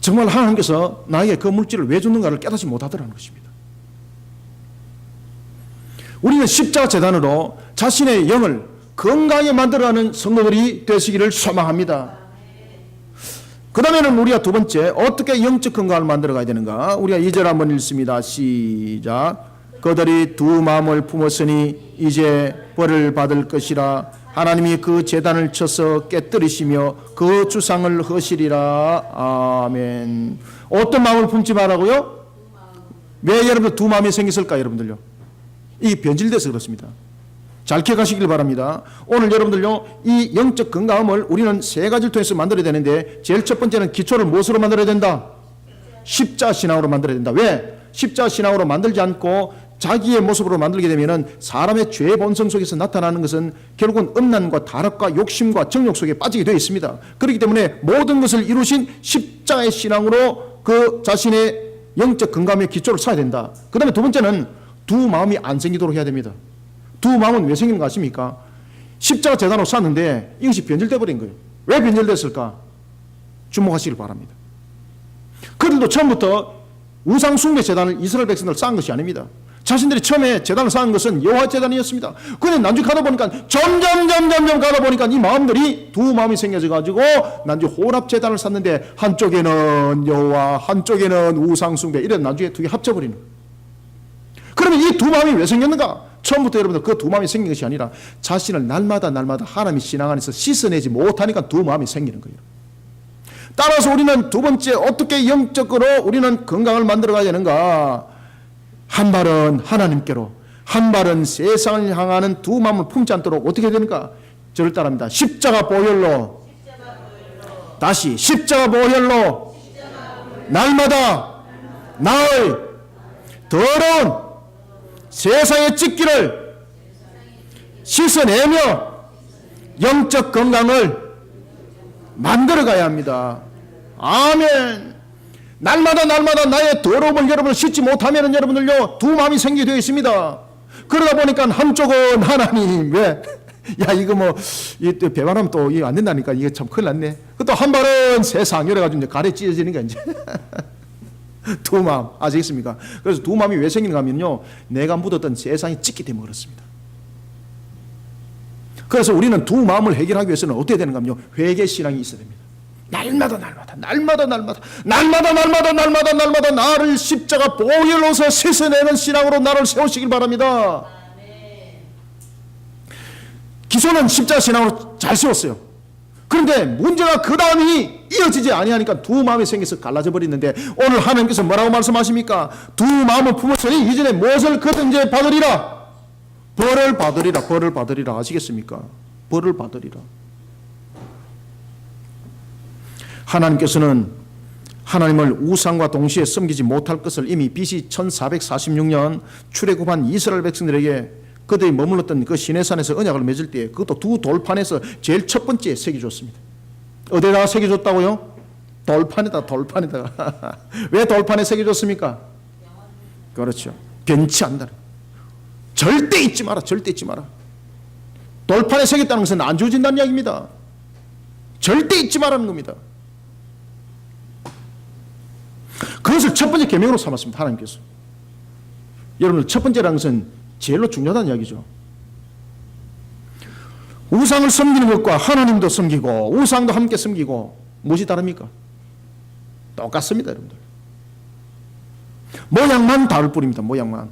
정말 하나님께서 나에게 그 물질을 왜 줬는가를 깨닫지 못하더라는 것입니다. 우리는 십자가 재단으로 자신의 영을 건강하게 만들어가는 성도들이 되시기를 소망합니다. 그 다음에는 우리가 두 번째, 어떻게 영적 건강을 만들어 가야 되는가? 우리가 2절 한번 읽습니다. 시작. 그들이 두 마음을 품었으니 이제 벌을 받을 것이라. 하나님이 그 제단을 쳐서 깨뜨리시며 그 주상을 허시리라. 아멘. 어떤 마음을 품지 말라고요? 왜 여러분들 두 마음이 생겼을까, 여러분들요? 이 변질돼서 그렇습니다. 잘 기억하시길 바랍니다. 오늘 여러분들요, 이 영적 건강함을 우리는 세 가지를 통해서 만들어야 되는데, 제일 첫 번째는 기초를 무엇으로 만들어야 된다? 십자가 신앙으로 만들어야 된다. 왜? 십자가 신앙으로 만들지 않고 자기의 모습으로 만들게 되면은 사람의 죄 본성 속에서 나타나는 것은 결국은 음란과 타락과 욕심과 정욕 속에 빠지게 되어 있습니다. 그렇기 때문에 모든 것을 이루신 십자가의 신앙으로 그 자신의 영적 건강의 기초를 쌓아야 된다. 그 다음에 두 번째는 두 마음이 안 생기도록 해야 됩니다. 두 마음은 왜 생기는 거 아십니까? 십자가 재단으로 쌌는데 이것이 변질되어 버린 거예요. 왜 변질됐을까? 주목하시길 바랍니다. 그들도 처음부터 우상 숭배 재단을 이스라엘 백성들 쌓은 것이 아닙니다. 자신들이 처음에 재단을 쌓은 것은 여호와 재단이었습니다. 그런데 나중에 가다 보니까 점점 가다 보니까 이 마음들이 두 마음이 생겨져 가지고 나중에 호랍 재단을 쌓는데 한쪽에는 여호와, 한쪽에는 우상 숭배, 이래 나중에 두 개 합쳐버리는 거예요. 그러면 이 두 마음이 왜 생겼는가? 처음부터 여러분들 그 두 마음이 생긴 것이 아니라 자신을 날마다 하나님의 신앙 안에서 씻어내지 못하니까 두 마음이 생기는 거예요. 따라서 우리는 두 번째, 어떻게 영적으로 우리는 건강을 만들어 가야 되는가? 한 발은 하나님께로, 한 발은 세상을 향하는 두 마음을 품지 않도록 어떻게 해야 되는가? 저를 따라합니다. 십자가 보혈로, 다시 십자가 보혈로 날마다 나의 더러운 세상의 찢기를 씻어내며 영적 건강을 만들어가야 합니다. 아멘. 날마다 나의 더러움을 여러분 씻지 못하면 여러분들요, 두 마음이 생기게 되어 있습니다. 그러다 보니까 한쪽은 하나님, 왜? 야, 이거 뭐, 배반하면 또 이거 안 된다니까. 이게 참 큰일 났네. 또 한 발은 세상, 이래가지고 이제 가래 찢어지는 게 이제. 두 마음, 아시겠습니까? 그래서 두 마음이 왜 생기는가 하면요, 내가 묻었던 세상이 찢기 때문에 그렇습니다. 그래서 우리는 두 마음을 해결하기 위해서는 어떻게 되는가 하면요, 회개 신앙이 있어야 됩니다. 날마다 나를 십자가 보혈로서 씻어내는 신앙으로 나를 세우시길 바랍니다. 기초는 십자가 신앙으로 잘 세웠어요. 그런데 문제가 그 다음이 이어지지 아니하니까 두 마음이 생겨서 갈라져 버리는데, 오늘 하나님께서 뭐라고 말씀하십니까? 두 마음을 품었으니 이전에 무엇을 거든지 받으리라. 벌을 받으리라. 벌을 받으리라. 아시겠습니까? 벌을 받으리라. 하나님께서는 하나님을 우상과 동시에 섬기지 못할 것을 이미 BC 1446년 출애굽한 이스라엘 백성들에게 그들이 머물렀던 그 시내산에서 언약을 맺을 때 그것도 두 돌판에서 제일 첫 번째 새겨줬습니다. 어디다가 새겨줬다고요? 돌판에다. 왜 돌판에 새겨줬습니까? 그렇죠. 변치 않는다. 절대 잊지 마라. 절대 잊지 마라. 돌판에 새겼다는 것은 안 주어진다는 이야기입니다. 절대 잊지 말라는 겁니다. 그것을 첫 번째 계명으로 삼았습니다. 하나님께서. 여러분들 첫 번째라는 것은 제일로 중요하다는 이야기죠. 우상을 섬기는 것과 하나님도 섬기고 우상도 함께 섬기고 무엇이 다릅니까? 똑같습니다. 여러분들. 모양만 다를 뿐입니다. 모양만.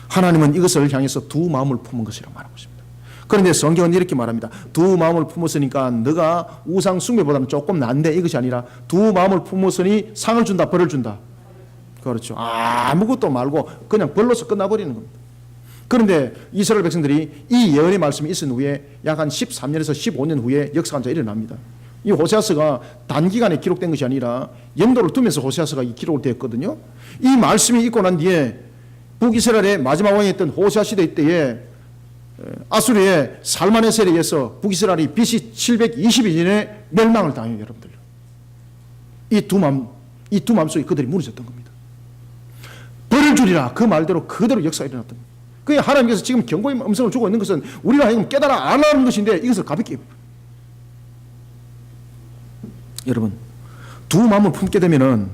하나님은 이것을 향해서 두 마음을 품은 것이라고 말하고 있습니다. 그런데 성경은 이렇게 말합니다. 두 마음을 품었으니까 너가 우상 숭배보다는 조금 난데 이것이 아니라 두 마음을 품었으니 상을 준다, 벌을 준다. 그렇죠. 아무것도 말고 그냥 벌로서 끝나버리는 겁니다. 그런데 이스라엘 백성들이 이 예언의 말씀이 있은 후에 약 한 13년에서 15년 후에 역사가 이제 일어납니다. 이 호세아서가 단기간에 기록된 것이 아니라 연도를 두면서 호세아서가 기록을 되었거든요. 이 말씀이 있고 난 뒤에 북이스라엘의 마지막 왕이었던 호세아 시대 때에 아수르의 살마네셀에 의해서 북이스라엘이 BC 722년에 멸망을 당해요. 여러분들. 이 두 마음 속에 그들이 무너졌던 겁니다. 벌을 주리라. 그 말대로 그대로 역사가 일어났던 겁니다. 그게 하나님께서 지금 경고의 음성을 주고 있는 것은 우리가 하여금 깨달아 안 하는 것인데 이것을 가볍게 여러분, 두 마음을 품게 되면은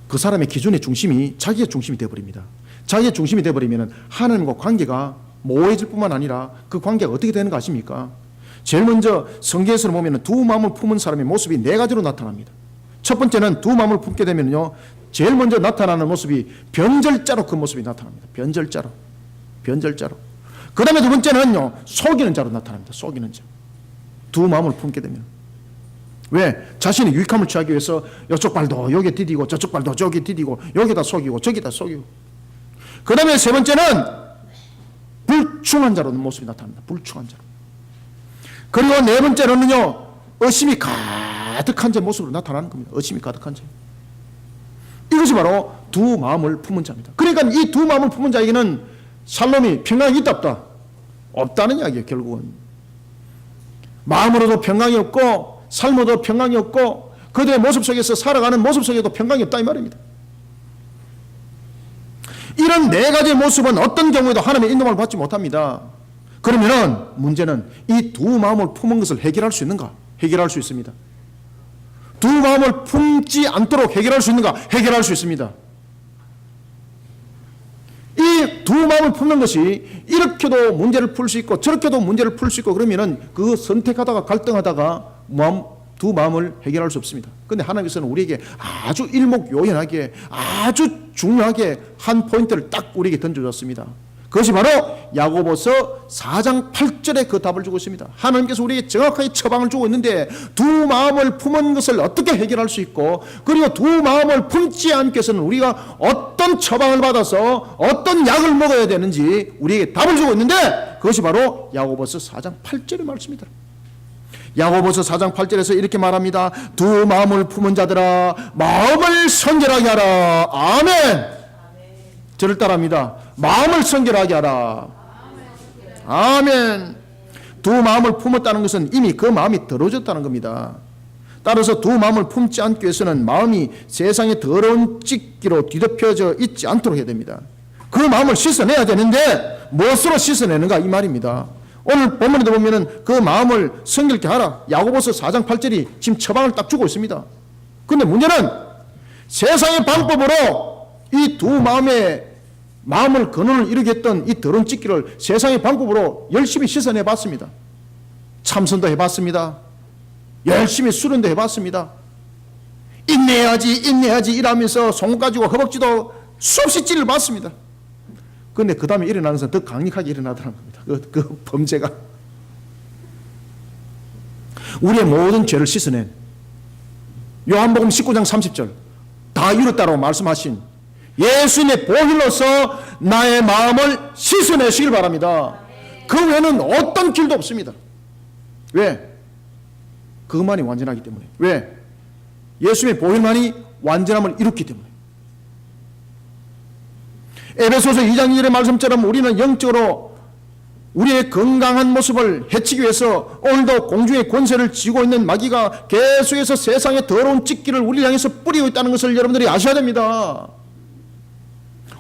그 사람의 기준의 중심이 자기의 중심이 되어버립니다. 자기의 중심이 되어버리면은 하나님과 관계가 모호해질 뿐만 아니라 그 관계가 어떻게 되는 거 아십니까? 제일 먼저 성경에서 보면은 두 마음을 품은 사람의 모습이 네 가지로 나타납니다. 첫 번째는 두 마음을 품게 되면요, 제일 먼저 나타나는 모습이 변절자로 그 모습이 나타납니다. 변절자로. 그 다음에 두 번째는요, 속이는 자로 나타납니다. 속이는 자. 두 마음을 품게 되면. 왜? 자신의 유익함을 취하기 위해서 이쪽 발도 여기에 디디고 저쪽 발도 저기 디디고 여기다 속이고 저기다 속이고. 그 다음에 세 번째는 불충한 자로 모습이 나타납니다. 불충한 자로. 그리고 네 번째로는요, 의심이 가득한 자 모습으로 나타나는 겁니다. 의심이 가득한 자. 이것이 바로 두 마음을 품은 자입니다. 그러니까 이 두 마음을 품은 자에게는 샬롬이 평강이 있다 없다? 없다는 이야기예요. 결국은 마음으로도 평강이 없고 삶으로도 평강이 없고 그들의 모습 속에서 살아가는 모습 속에도 평강이 없다 이 말입니다. 이런 네 가지의 모습은 어떤 경우에도 하나님의 인도를 받지 못합니다. 그러면은 문제는 이 두 마음을 품은 것을 해결할 수 있는가? 해결할 수 있습니다. 두 마음을 품지 않도록 해결할 수 있는가? 해결할 수 있습니다. 이 두 마음을 품는 것이 이렇게도 문제를 풀 수 있고 저렇게도 문제를 풀 수 있고 그러면은 그 선택하다가 갈등하다가 두 마음을 해결할 수 없습니다. 그런데 하나님께서는 우리에게 아주 일목요연하게 아주 중요하게 한 포인트를 딱 우리에게 던져줬습니다. 그것이 바로 야고보서 4장 8절에 그 답을 주고 있습니다. 하나님께서 우리에게 정확하게 처방을 주고 있는데 두 마음을 품은 것을 어떻게 해결할 수 있고 그리고 두 마음을 품지 않기 위해서는 우리가 어떤 처방을 받아서 어떤 약을 먹어야 되는지 우리에게 답을 주고 있는데 그것이 바로 야고보서 4장 8절의 말씀입니다. 야고보서 4장 8절에서 이렇게 말합니다. 두 마음을 품은 자들아 마음을 성결하게 하라. 아멘. 저를 따라합니다. 마음을 성결하게 하라. 아멘. 두 마음을 품었다는 것은 이미 그 마음이 더러워졌다는 겁니다. 따라서 두 마음을 품지 않기 위해서는 마음이 세상의 더러운 찢기로 뒤덮여져 있지 않도록 해야 됩니다. 그 마음을 씻어내야 되는데 무엇으로 씻어내는가 이 말입니다. 오늘 본문에도 보면은 그 마음을 성결케 하라. 야고보서 4장 8절이 지금 처방을 딱 주고 있습니다. 그런데 문제는 세상의 방법으로 이 두 마음을 근원을 이루게 했던 이 더러운 찢기를 세상의 방법으로 열심히 씻어내 봤습니다. 참선도 해봤습니다. 열심히 수련도 해봤습니다. 인내해야지 이러면서 손 가지고 허벅지도 수없이 찔러 봤습니다. 그런데 그 다음에 일어나는 것은 더 강력하게 일어나더라는 겁니다. 그 범죄가 우리의 모든 죄를 씻어낸 요한복음 19장 30절 다 이뤘다고 말씀하신 예수님의 보혈로서 나의 마음을 씻어내시길 바랍니다. 그 외에는 어떤 길도 없습니다. 왜? 그것만이 완전하기 때문에. 왜? 예수님의 보혈만이 완전함을 이뤘기 때문에. 에베소서 2장 2절의 말씀처럼 우리는 영적으로 우리의 건강한 모습을 해치기 위해서 오늘도 공중의 권세를 쥐고 있는 마귀가 계속해서 세상의 더러운 찌기를 우리를 향해서 뿌리고 있다는 것을 여러분들이 아셔야 됩니다.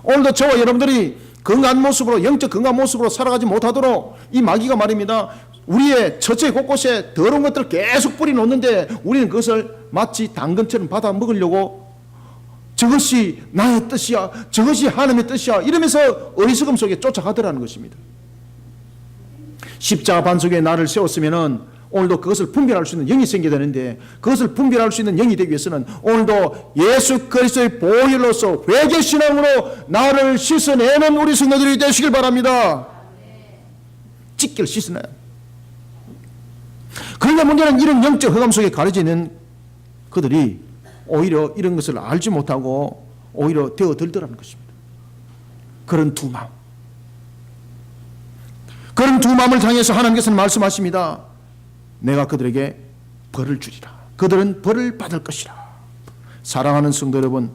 오늘도 저와 여러분들이 건강한 모습으로, 영적 건강한 모습으로 살아가지 못하도록 이 마귀가 말입니다, 우리의 처체 곳곳에 더러운 것들을 계속 뿌려놓는데 우리는 그것을 마치 당근처럼 받아 먹으려고 저것이 나의 뜻이야, 저것이 하나님의 뜻이야 이러면서 어리석음 속에 쫓아가더라는 것입니다. 십자가 반석에 나를 세웠으면 오늘도 그것을 분별할 수 있는 영이 생겨야 되는데, 그것을 분별할 수 있는 영이 되기 위해서는 오늘도 예수 그리스도의 보혈로서 회개신앙으로 나를 씻어내는 우리 성도들이 되시길 바랍니다. 찢기를 씻어내요. 그런데 문제는 이런 영적 흑암 속에 가려져 있는 그들이 오히려 이런 것을 알지 못하고 오히려 되어들더라는 것입니다. 그런 두 마음, 그런 두 마음을 향해서 하나님께서는 말씀하십니다. 내가 그들에게 벌을 주리라. 그들은 벌을 받을 것이라. 사랑하는 성도 여러분,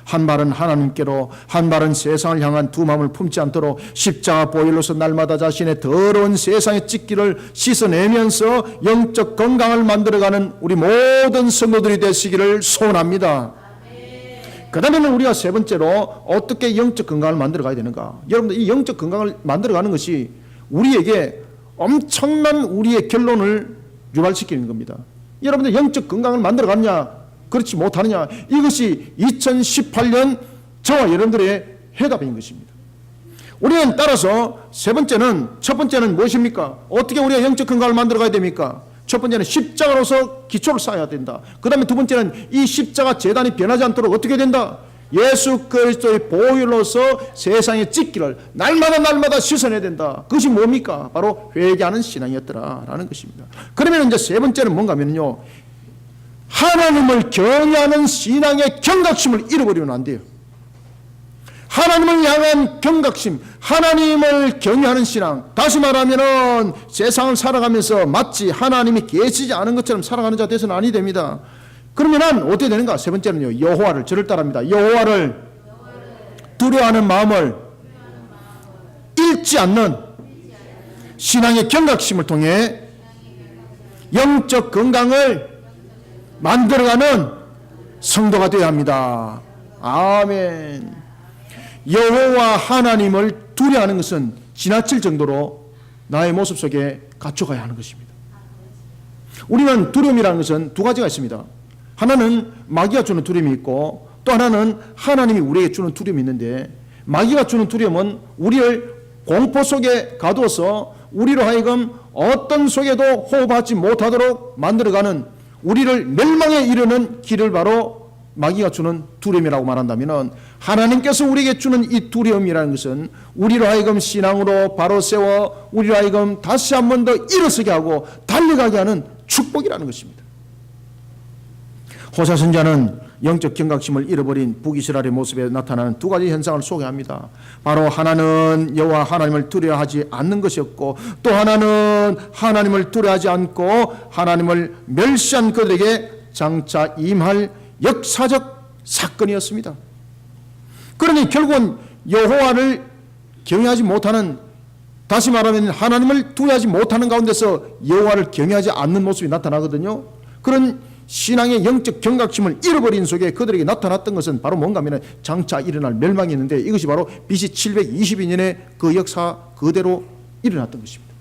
한 발은 하나님께로 한 발은 세상을 향한 두 마음을 품지 않도록 십자가 보혈로서 날마다 자신의 더러운 세상의 찢기를 씻어내면서 영적 건강을 만들어가는 우리 모든 성도들이 되시기를 소원합니다. 그 다음에는 우리가 세 번째로 어떻게 영적 건강을 만들어가야 되는가. 여러분들, 이 영적 건강을 만들어가는 것이 우리에게 엄청난 우리의 결론을 유발시키는 겁니다. 여러분들 영적 건강을 만들어갔냐 그렇지 못하느냐, 이것이 2018년 저와 여러분들의 해답인 것입니다. 우리는 따라서 세 번째는, 첫 번째는 무엇입니까? 어떻게 우리가 영적 건강을 만들어가야 됩니까? 첫 번째는 십자가로서 기초를 쌓아야 된다. 그 다음에 두 번째는 이 십자가 제단이 변하지 않도록 어떻게 된다? 예수 그리스도의 보혈로서 세상의 찢기를 날마다 씻어내야 된다. 그것이 뭡니까? 바로 회개하는 신앙이었더라라는 것입니다. 그러면 이제 세 번째는 뭔가 하면요, 하나님을 경외하는 신앙의 경각심을 잃어버리면 안 돼요. 하나님을 향한 경각심, 하나님을 경외하는 신앙, 다시 말하면은 세상을 살아가면서 마치 하나님이 계시지 않은 것처럼 살아가는 자 되서는 아니 됩니다. 그러면 어떻게 되는가? 세 번째는요, 여호와를, 저를 따릅니다. 여호와를 두려워하는 마음을 잃지 않는 신앙의 경각심을 통해 영적 건강을 만들어가는 성도가 되어야 합니다. 아멘. 여호와 하나님을 두려워하는 것은 지나칠 정도로 나의 모습 속에 갖춰가야 하는 것입니다. 우리는 두려움이라는 것은 두 가지가 있습니다. 하나는 마귀가 주는 두려움이 있고, 또 하나는 하나님이 우리에게 주는 두려움이 있는데, 마귀가 주는 두려움은 우리를 공포 속에 가두어서 우리로 하여금 어떤 속에도 호흡하지 못하도록 만들어가는, 우리를 멸망에 이르는 길을 바로 마귀가 주는 두려움이라고 말한다면, 하나님께서 우리에게 주는 이 두려움이라는 것은 우리로 하여금 신앙으로 바로 세워 우리로 하여금 다시 한 번 더 일어서게 하고 달려가게 하는 축복이라는 것입니다. 호세 선지자는 영적 경각심을 잃어버린 북이스라엘의 모습에 나타나는 두 가지 현상을 소개합니다. 바로 하나는 여호와 하나님을 두려워하지 않는 것이었고, 또 하나는 하나님을 두려워하지 않고 하나님을 멸시한 그들에게 장차 임할 역사적 사건이었습니다. 그러니 결국은 여호와를 경외하지 못하는, 다시 말하면 하나님을 두려워하지 못하는 가운데서 여호와를 경외하지 않는 모습이 나타나거든요. 그런 신앙의 영적 경각심을 잃어버린 속에 그들에게 나타났던 것은 바로 뭔가 하면 장차 일어날 멸망이 있는데, 이것이 바로 BC 722년에 그 역사 그대로 일어났던 것입니다.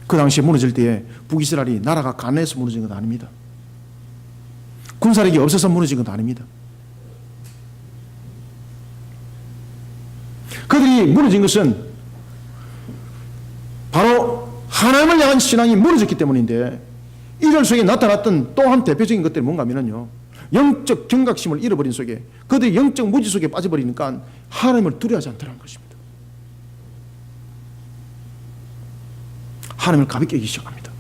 그 당시에 무너질 때에 북이스라엘이 나라가 가난해서 무너진 건 아닙니다. 군사력이 없어서 무너진 건 아닙니다. 그들이 무너진 것은 바로 하나님을 향한 신앙이 무너졌기 때문인데, 이들 속에 나타났던 또 한 대표적인 것들이 뭔가 하면요, 영적 경각심을 잃어버린 속에 그들이 영적 무지 속에 빠져버리니까 하나님을 두려워하지 않더라는 것입니다. 하나님을 가볍게 여기기 시작합니다.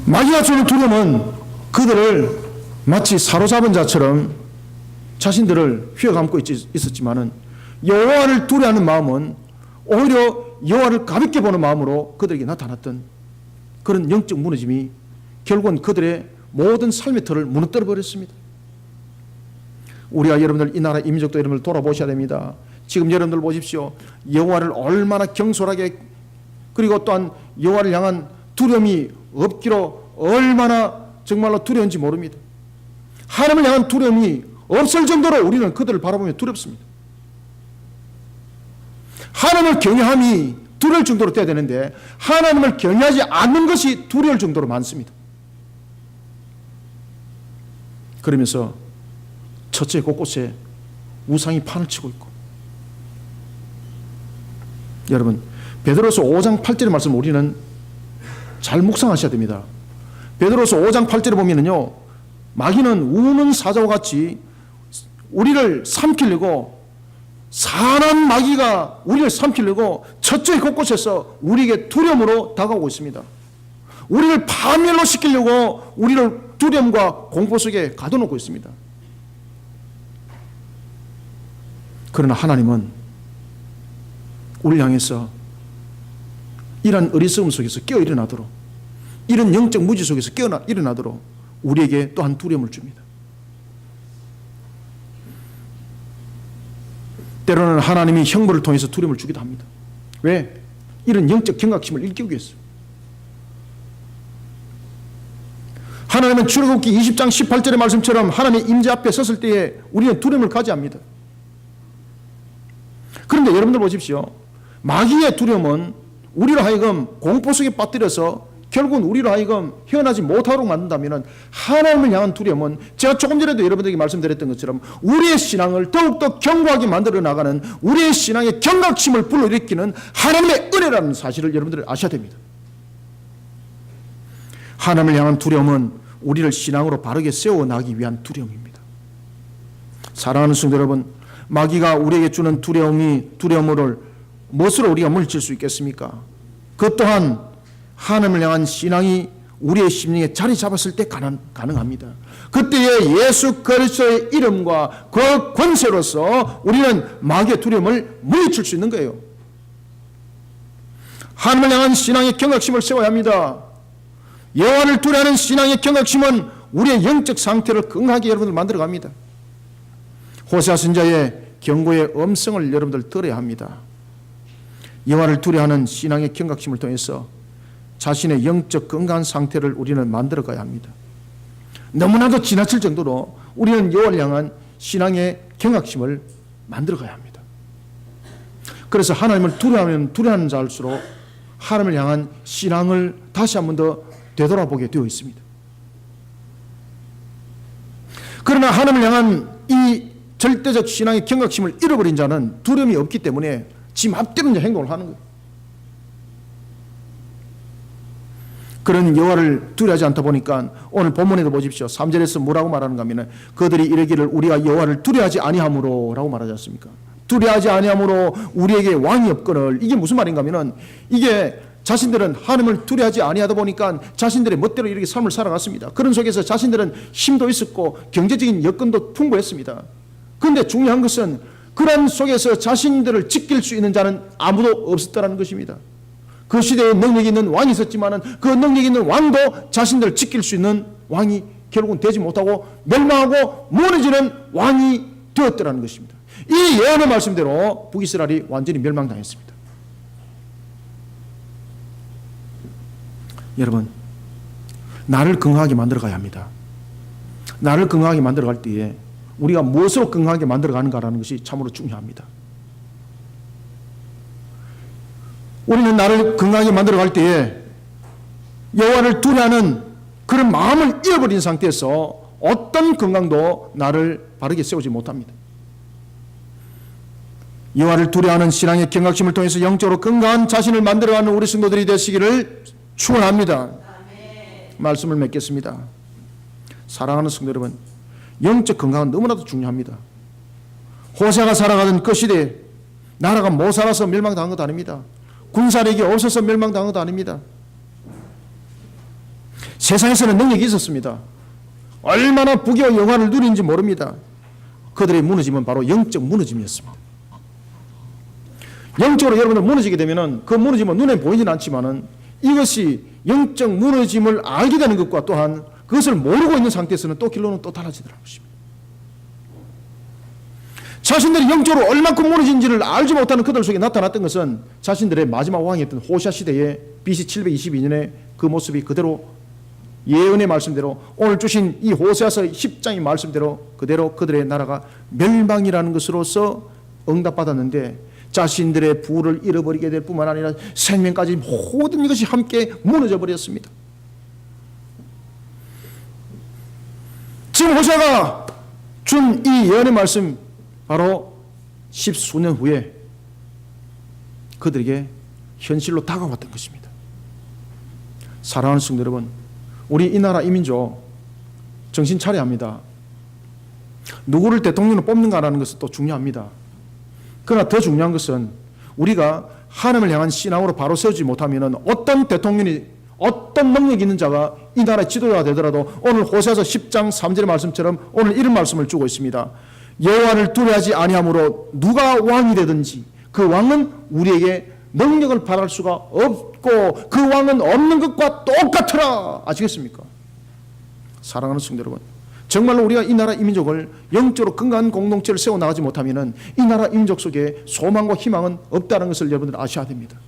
마귀가 주는 두려움은 그들을 마치 사로잡은 자처럼 자신들을 휘어감고 있었지만은 여호와를 두려워하는 마음은 오히려 여호와를 가볍게 보는 마음으로 그들에게 나타났던 그런 영적 무너짐이 결국은 그들의 모든 삶의 틀을 무너뜨려 버렸습니다. 우리가 여러분들 이 나라 이민족도 여러분들 돌아보셔야 됩니다. 지금 여러분들 보십시오. 여호와를 얼마나 경솔하게 그리고 또한 여호와를 향한 두려움이 없기로 얼마나 정말로 두려운지 모릅니다. 하나님을 향한 두려움이 없을 정도로 우리는 그들을 바라보며 두렵습니다. 하나님을 경외함이 두려울 정도로 돼야 되는데 하나님을 경외하지 않는 것이 두려울 정도로 많습니다. 그러면서 첫째 곳곳에 우상이 판을 치고 있고, 여러분 베드로서 5장 8절의 말씀 우리는 잘 묵상하셔야 됩니다. 베드로서 5장 8절에 보면은요, 마귀는 우는 사자와 같이 우리를 삼키려고, 사나운 마귀가 우리를 삼키려고 첫째 곳곳에서 우리에게 두려움으로 다가오고 있습니다. 우리를 파멸로 시키려고 우리를 두려움과 공포 속에 가둬놓고 있습니다. 그러나 하나님은 우리를 향해서 이런 어리석음 속에서 깨어 일어나도록, 이런 영적 무지 속에서 깨어 일어나도록 우리에게 또한 두려움을 줍니다. 때로는 하나님이 형벌을 통해서 두려움을 주기도 합니다. 왜? 이런 영적 경각심을 일깨우기 위해서. 하나님은 출애굽기 20장 18절의 말씀처럼 하나님의 임재 앞에 섰을 때에 우리는 두려움을 가져야 합니다. 그런데 여러분들 보십시오. 마귀의 두려움은 우리로 하여금 공포 속에 빠뜨려서 결국은 우리로 하여금 헤어나지 못하도록 만든다면, 하나님을 향한 두려움은 제가 조금 전에도 여러분들에게 말씀드렸던 것처럼 우리의 신앙을 더욱더 견고하게 만들어 나가는, 우리의 신앙의 경각심을 불러일으키는 하나님의 은혜라는 사실을 여러분들 아셔야 됩니다. 하나님을 향한 두려움은 우리를 신앙으로 바르게 세워나가기 위한 두려움입니다. 사랑하는 성도 여러분, 마귀가 우리에게 주는 두려움을 무엇으로 우리가 물리칠 수 있겠습니까? 그것 또한 하나님을 향한 신앙이 우리의 심령에 자리 잡았을 때 가능합니다. 그때에 예수 그리스도의 이름과 그 권세로서 우리는 마귀의 두려움을 물리칠 수 있는 거예요. 하나님을 향한 신앙의 경각심을 세워야 합니다. 여호와를 두려워하는 신앙의 경각심은 우리의 영적 상태를 건강하게 여러분들 만들어갑니다. 호세아 선지자의 경고의 음성을 여러분들 들어야 합니다. 여호와를 두려워하는 신앙의 경각심을 통해서 자신의 영적 건강한 상태를 우리는 만들어가야 합니다. 너무나도 지나칠 정도로 우리는 여호와를 향한 신앙의 경각심을 만들어가야 합니다. 그래서 하나님을 두려워하는 자일수록 하나님을 향한 신앙을 다시 한 번 더 되돌아보게 되어 있습니다. 그러나 하나님을 향한 이 절대적 신앙의 경각심을 잃어버린 자는 두려움이 없기 때문에 지 맘대로 행동을 하는 거예요. 그런 여호와를 두려워하지 않다 보니까 오늘 본문에도 보십시오. 3절에서 뭐라고 말하는가 하면, 그들이 이르기를 우리가 여호와를 두려워하지 아니하므로 라고 말하지 않습니까? 두려워하지 아니하므로 우리에게 왕이 없거늘. 이게 무슨 말인가 하면, 이게 자신들은 하나님을 두려워하지 아니하다 보니까 자신들의 멋대로 이렇게 삶을 살아갔습니다. 그런 속에서 자신들은 힘도 있었고 경제적인 여건도 풍부했습니다. 그런데 중요한 것은 그런 속에서 자신들을 지킬 수 있는 자는 아무도 없었다는 것입니다. 그 시대에 능력이 있는 왕이 있었지만 그 능력이 있는 왕도 자신들을 지킬 수 있는 왕이 결국은 되지 못하고 멸망하고 무너지는 왕이 되었더라는 것입니다. 이 예언의 말씀대로 북이스라엘이 완전히 멸망당했습니다. 여러분, 나를 건강하게 만들어가야 합니다. 나를 건강하게 만들어갈 때에 우리가 무엇으로 건강하게 만들어가는가라는 것이 참으로 중요합니다. 우리는 나를 건강하게 만들어갈 때에 여호와를 두려워하는 그런 마음을 잃어버린 상태에서 어떤 건강도 나를 바르게 세우지 못합니다. 여호와를 두려워하는 신앙의 경각심을 통해서 영적으로 건강한 자신을 만들어가는 우리 성도들이 되시기를 축원합니다. 말씀을 맺겠습니다. 사랑하는 성도 여러분, 영적 건강은 너무나도 중요합니다. 호세아가 살아가던 그 시대에 나라가 못 살아서 멸망당한 것도 아닙니다. 군사력이 없어서 멸망당한 것도 아닙니다. 세상에서는 능력이 있었습니다. 얼마나 부귀와 영화를 누린지 모릅니다. 그들의 무너짐은 바로 영적 무너짐이었습니다. 영적으로 여러분들 무너지게 되면은 그 무너짐은 눈에 보이지는 않지만은 이것이 영적 무너짐을 알게 되는 것과 또한 그것을 모르고 있는 상태에서는 또 결론은 또 달라지더라고요. 자신들이 영적으로 얼마큼 무너진지를 알지 못하는 그들 속에 나타났던 것은 자신들의 마지막 왕이었던 호시아 시대의 BC 722년의 그 모습이 그대로 예언의 말씀대로 오늘 주신 이 호세아서 10장의 말씀대로 그대로 그들의 나라가 멸망이라는 것으로서 응답받았는데 자신들의 부를 잃어버리게 될 뿐만 아니라 생명까지 모든 것이 함께 무너져 버렸습니다. 지금 호세아가 준 이 예언의 말씀 바로 10수년 후에 그들에게 현실로 다가왔던 것입니다. 사랑하는 성도 여러분, 우리 이 나라 이 민족 정신 차려야 합니다. 누구를 대통령으로 뽑는가라는 것은 또 중요합니다. 그러나 더 중요한 것은 우리가 하나님을 향한 신앙으로 바로 세우지 못하면 어떤 대통령이 어떤 능력이 있는 자가 이 나라의 지도자가 되더라도 오늘 호세아서 10장 3절의 말씀처럼 오늘 이런 말씀을 주고 있습니다. 여호와를 두려워하지 아니함으로 누가 왕이 되든지 그 왕은 우리에게 능력을 발할 수가 없고 그 왕은 없는 것과 똑같으라. 아시겠습니까? 사랑하는 성도 여러분, 정말로 우리가 이 나라 이 민족을 영적으로 건강한 공동체를 세워나가지 못하면 이 나라 이 민족 속에 소망과 희망은 없다는 것을 여러분들 아셔야 됩니다.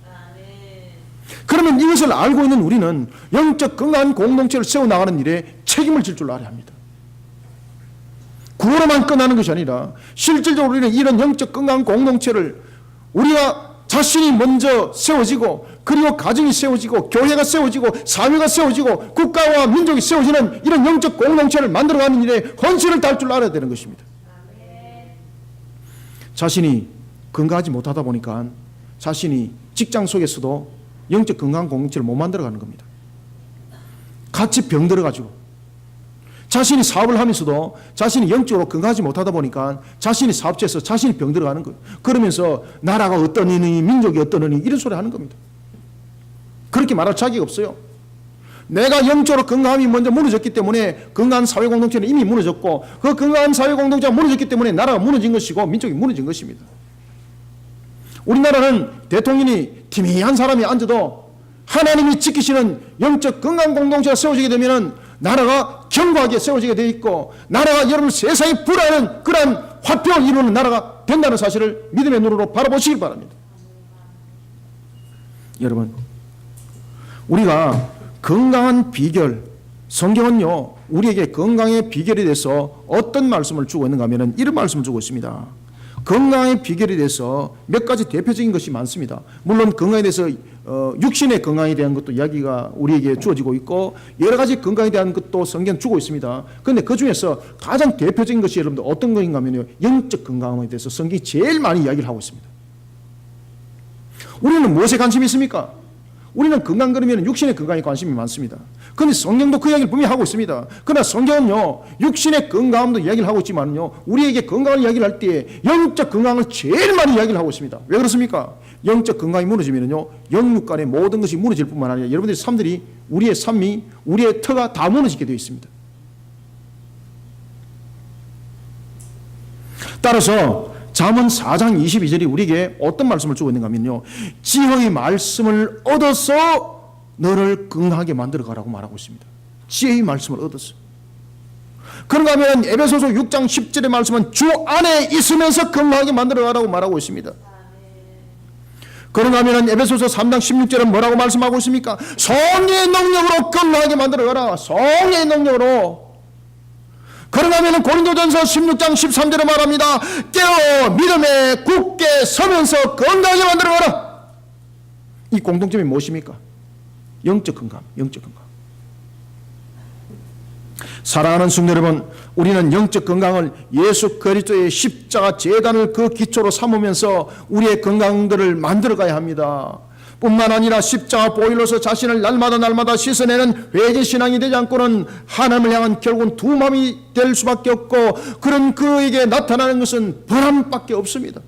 그러면 이것을 알고 있는 우리는 영적 건강한 공동체를 세워나가는 일에 책임을 질 줄 알아야 합니다. 구호로만 끝나는 것이 아니라 실질적으로 우리는 이런 영적 건강한 공동체를 우리가 자신이 먼저 세워지고 그리고 가정이 세워지고 교회가 세워지고 사회가 세워지고 국가와 민족이 세워지는 이런 영적 공동체를 만들어가는 일에 헌신을 다할 줄 알아야 되는 것입니다. 자신이 건강하지 못하다 보니까 자신이 직장 속에서도 영적 건강한 공동체를 못 만들어가는 겁니다. 같이 병들어가지고 자신이 사업을 하면서도 자신이 영적으로 건강하지 못하다 보니까 자신이 사업체에서 자신이 병들어가는 거예요. 그러면서 나라가 어떠니 민족이 어떠니 이런 소리 하는 겁니다. 그렇게 말할 자격이 없어요. 내가 영적으로 건강함이 먼저 무너졌기 때문에 건강한 사회 공동체는 이미 무너졌고 그 건강한 사회 공동체가 무너졌기 때문에 나라가 무너진 것이고 민족이 무너진 것입니다. 우리나라는 대통령이 티미한 사람이 앉아도 하나님이 지키시는 영적 건강 공동체가 세워지게 되면 나라가 견고하게 세워지게 되어 있고 나라가 여러분 세상에 불하는 그러한 화평을 이루는 나라가 된다는 사실을 믿음의 눈으로 바라보시길 바랍니다. 여러분, 우리가 건강한 비결, 성경은요 우리에게 건강의 비결에 대해서 어떤 말씀을 주고 있는가 하면 이런 말씀을 주고 있습니다. 건강의 비결에 대해서 몇 가지 대표적인 것이 많습니다. 물론 건강에 대해서 육신의 건강에 대한 것도 이야기가 우리에게 주어지고 있고 여러 가지 건강에 대한 것도 성경 주고 있습니다. 그런데 그 중에서 가장 대표적인 것이 여러분들 어떤 것인가 하면요 영적 건강에 대해서 성경이 제일 많이 이야기를 하고 있습니다. 우리는 무엇에 관심이 있습니까? 우리는 건강 그러면 육신의 건강에 관심이 많습니다. 그런데 성경도 그 이야기를 분명히 하고 있습니다. 그러나 성경은요 육신의 건강도 이야기를 하고 있지만요 우리에게 건강을 이야기를 할 때 영적 건강을 제일 많이 이야기를 하고 있습니다. 왜 그렇습니까? 영적 건강이 무너지면요 영육 간의 모든 것이 무너질 뿐만 아니라 여러분들의 삶들이 우리의 삶이 우리의 터가 다 무너지게 되어 있습니다. 따라서 잠언 4장 22절이 우리에게 어떤 말씀을 주고 있는가 하면요 지혜의 말씀을 얻어서 너를 건강하게 만들어 가라고 말하고 있습니다. 지혜의 말씀을 얻어서. 그런가 하면 에베소서 6장 10절의 말씀은 주 안에 있으면서 건강하게 만들어 가라고 말하고 있습니다. 그런가 하면 에베소서 3장 16절은 뭐라고 말씀하고 있습니까? 성령의 능력으로 건강하게 만들어 가라. 성령의 능력으로. 그런가 하면 고린도전서 16장 13절에 말합니다. 깨어 믿음에 굳게 서면서 건강하게 만들어 가라. 이 공통점이 무엇입니까? 영적 건강, 영적 건강. 사랑하는 성도 여러분, 우리는 영적 건강을 예수 그리스도의 십자가 제단을 그 기초로 삼으면서 우리의 건강들을 만들어 가야 합니다. 뿐만 아니라 십자가 보일로서 자신을 날마다 씻어내는 회개신앙이 되지 않고는 하나님을 향한 결국은 두 마음이 될 수밖에 없고 그런 그에게 나타나는 것은 불안밖에 없습니다.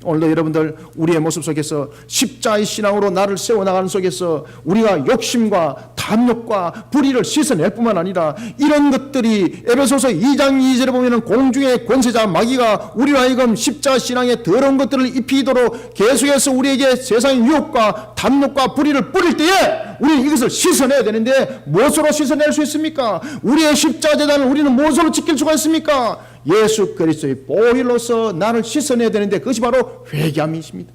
오늘도 여러분들 우리의 모습 속에서 십자의 신앙으로 나를 세워나가는 속에서 우리가 욕심과 탐욕과 불의를 씻어낼 뿐만 아니라 이런 것들이 에베소서 2장 2절에 보면 공중의 권세자 마귀가 우리로 하여금 십자 신앙의 더러운 것들을 입히도록 계속해서 우리에게 세상의 유혹과 탐욕과 불의를 뿌릴 때에 우리는 이것을 씻어내야 되는데 무엇으로 씻어낼 수 있습니까? 우리의 십자 재단을 우리는 무엇으로 지킬 수가 있습니까? 예수 그리스도의 보혈로서 나를 씻어내야 되는데 그것이 바로 회개함이십니다.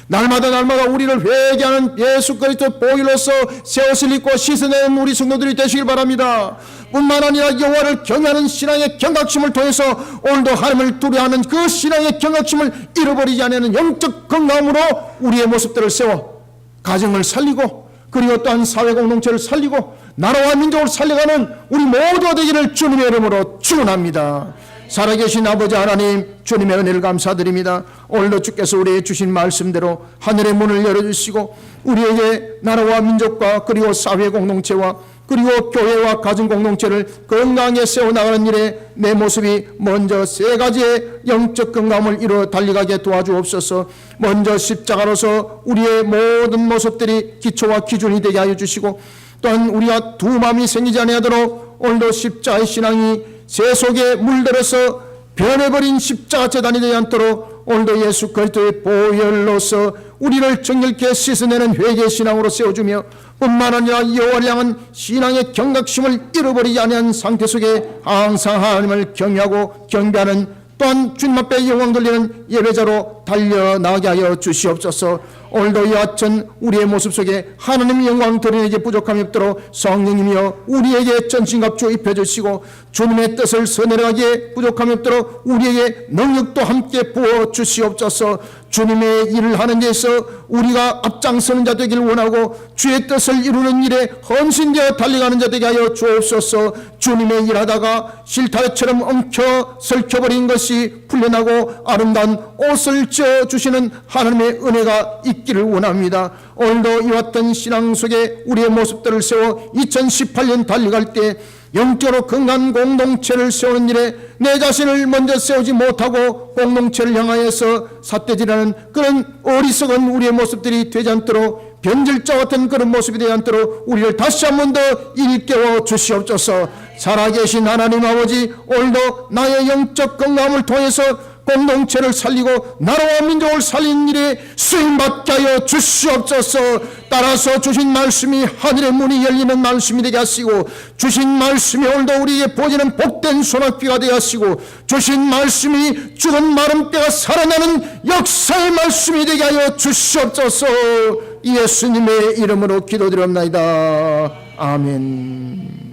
날마다 우리를 회개하는 예수 그리스도의 보혈로서 새 옷을 입고 씻어내는 우리 성도들이 되시길 바랍니다. 뿐만 아니라 여호와를 경외하는 신앙의 경각심을 통해서 오늘도 하나님을 두려워하는 그 신앙의 경각심을 잃어버리지 않는 영적 건강으로 우리의 모습들을 세워 가정을 살리고 그리고 또한 사회 공동체를 살리고 나라와 민족을 살려가는 우리 모두가 되기를 주님의 이름으로 축원합니다. 살아계신 아버지 하나님, 주님의 은혜를 감사드립니다. 오늘도 주께서 우리에게 주신 말씀대로 하늘의 문을 열어주시고 우리에게 나라와 민족과 그리고 사회 공동체와 그리고 교회와 가정 공동체를 건강하게 세워나가는 일에 내 모습이 먼저 세 가지의 영적 건강을 이루어 달려가게 도와주옵소서. 먼저 십자가로서 우리의 모든 모습들이 기초와 기준이 되게 하여 주시고 또한 우리가 두 마음이 생기지 아니하도록 오늘도 십자가의 신앙이 세 속에 물들어서 변해버린 십자가 재단이 되지 않도록 오늘도 예수 그리스도의 보혈로서 우리를 정결케 씻어내는 회개 신앙으로 세워주며 뿐만 아니라 여호와를 향한 신앙의 경각심을 잃어버리지 아니한 상태 속에 항상 하나님을 경외하고 경배하는 또한 주님 앞에 영광 돌리는 예배자로 달려나가게 하여 주시옵소서. 오늘도 이와 같은 우리의 모습 속에 하나님의 영광 드리기에 부족함이 없도록 성령님이여 우리에게 전신갑주 입혀주시고 주님의 뜻을 서내려가기에 부족함이 없도록 우리에게 능력도 함께 부어주시옵소서. 주님의 일을 하는 데서 우리가 앞장서는 자 되기를 원하고 주의 뜻을 이루는 일에 헌신되어 달려가는 자 되게 하여 주옵소서. 주님의 일하다가 실타래처럼 엉켜 설켜버린 것이 풀려나고 아름다운 옷을 지어주시는 하나님의 은혜가 있기를 원합니다. 오늘도 이와 같은 신앙 속에 우리의 모습들을 세워 2018년 달려갈 때 영적으로 건강한 공동체를 세우는 일에 내 자신을 먼저 세우지 못하고 공동체를 향하여서 삿대질하는 그런 어리석은 우리의 모습들이 되지 않도록 변질자 같은 그런 모습이 되지 않도록 우리를 다시 한 번 더 일깨워 주시옵소서. 살아계신 하나님 아버지, 오늘도 나의 영적 건강을 통해서 공동체를 살리고 나라와 민족을 살리는 일에 쓰임받게 하여 주시옵소서. 따라서 주신 말씀이 하늘의 문이 열리는 말씀이 되게 하시고 주신 말씀이 오늘도 우리에게 보지는 복된 소낙비가 되게 하시고 주신 말씀이 죽은 마른 뼈가 살아나는 역사의 말씀이 되게 하여 주시옵소서. 예수님의 이름으로 기도드립니다. 아멘.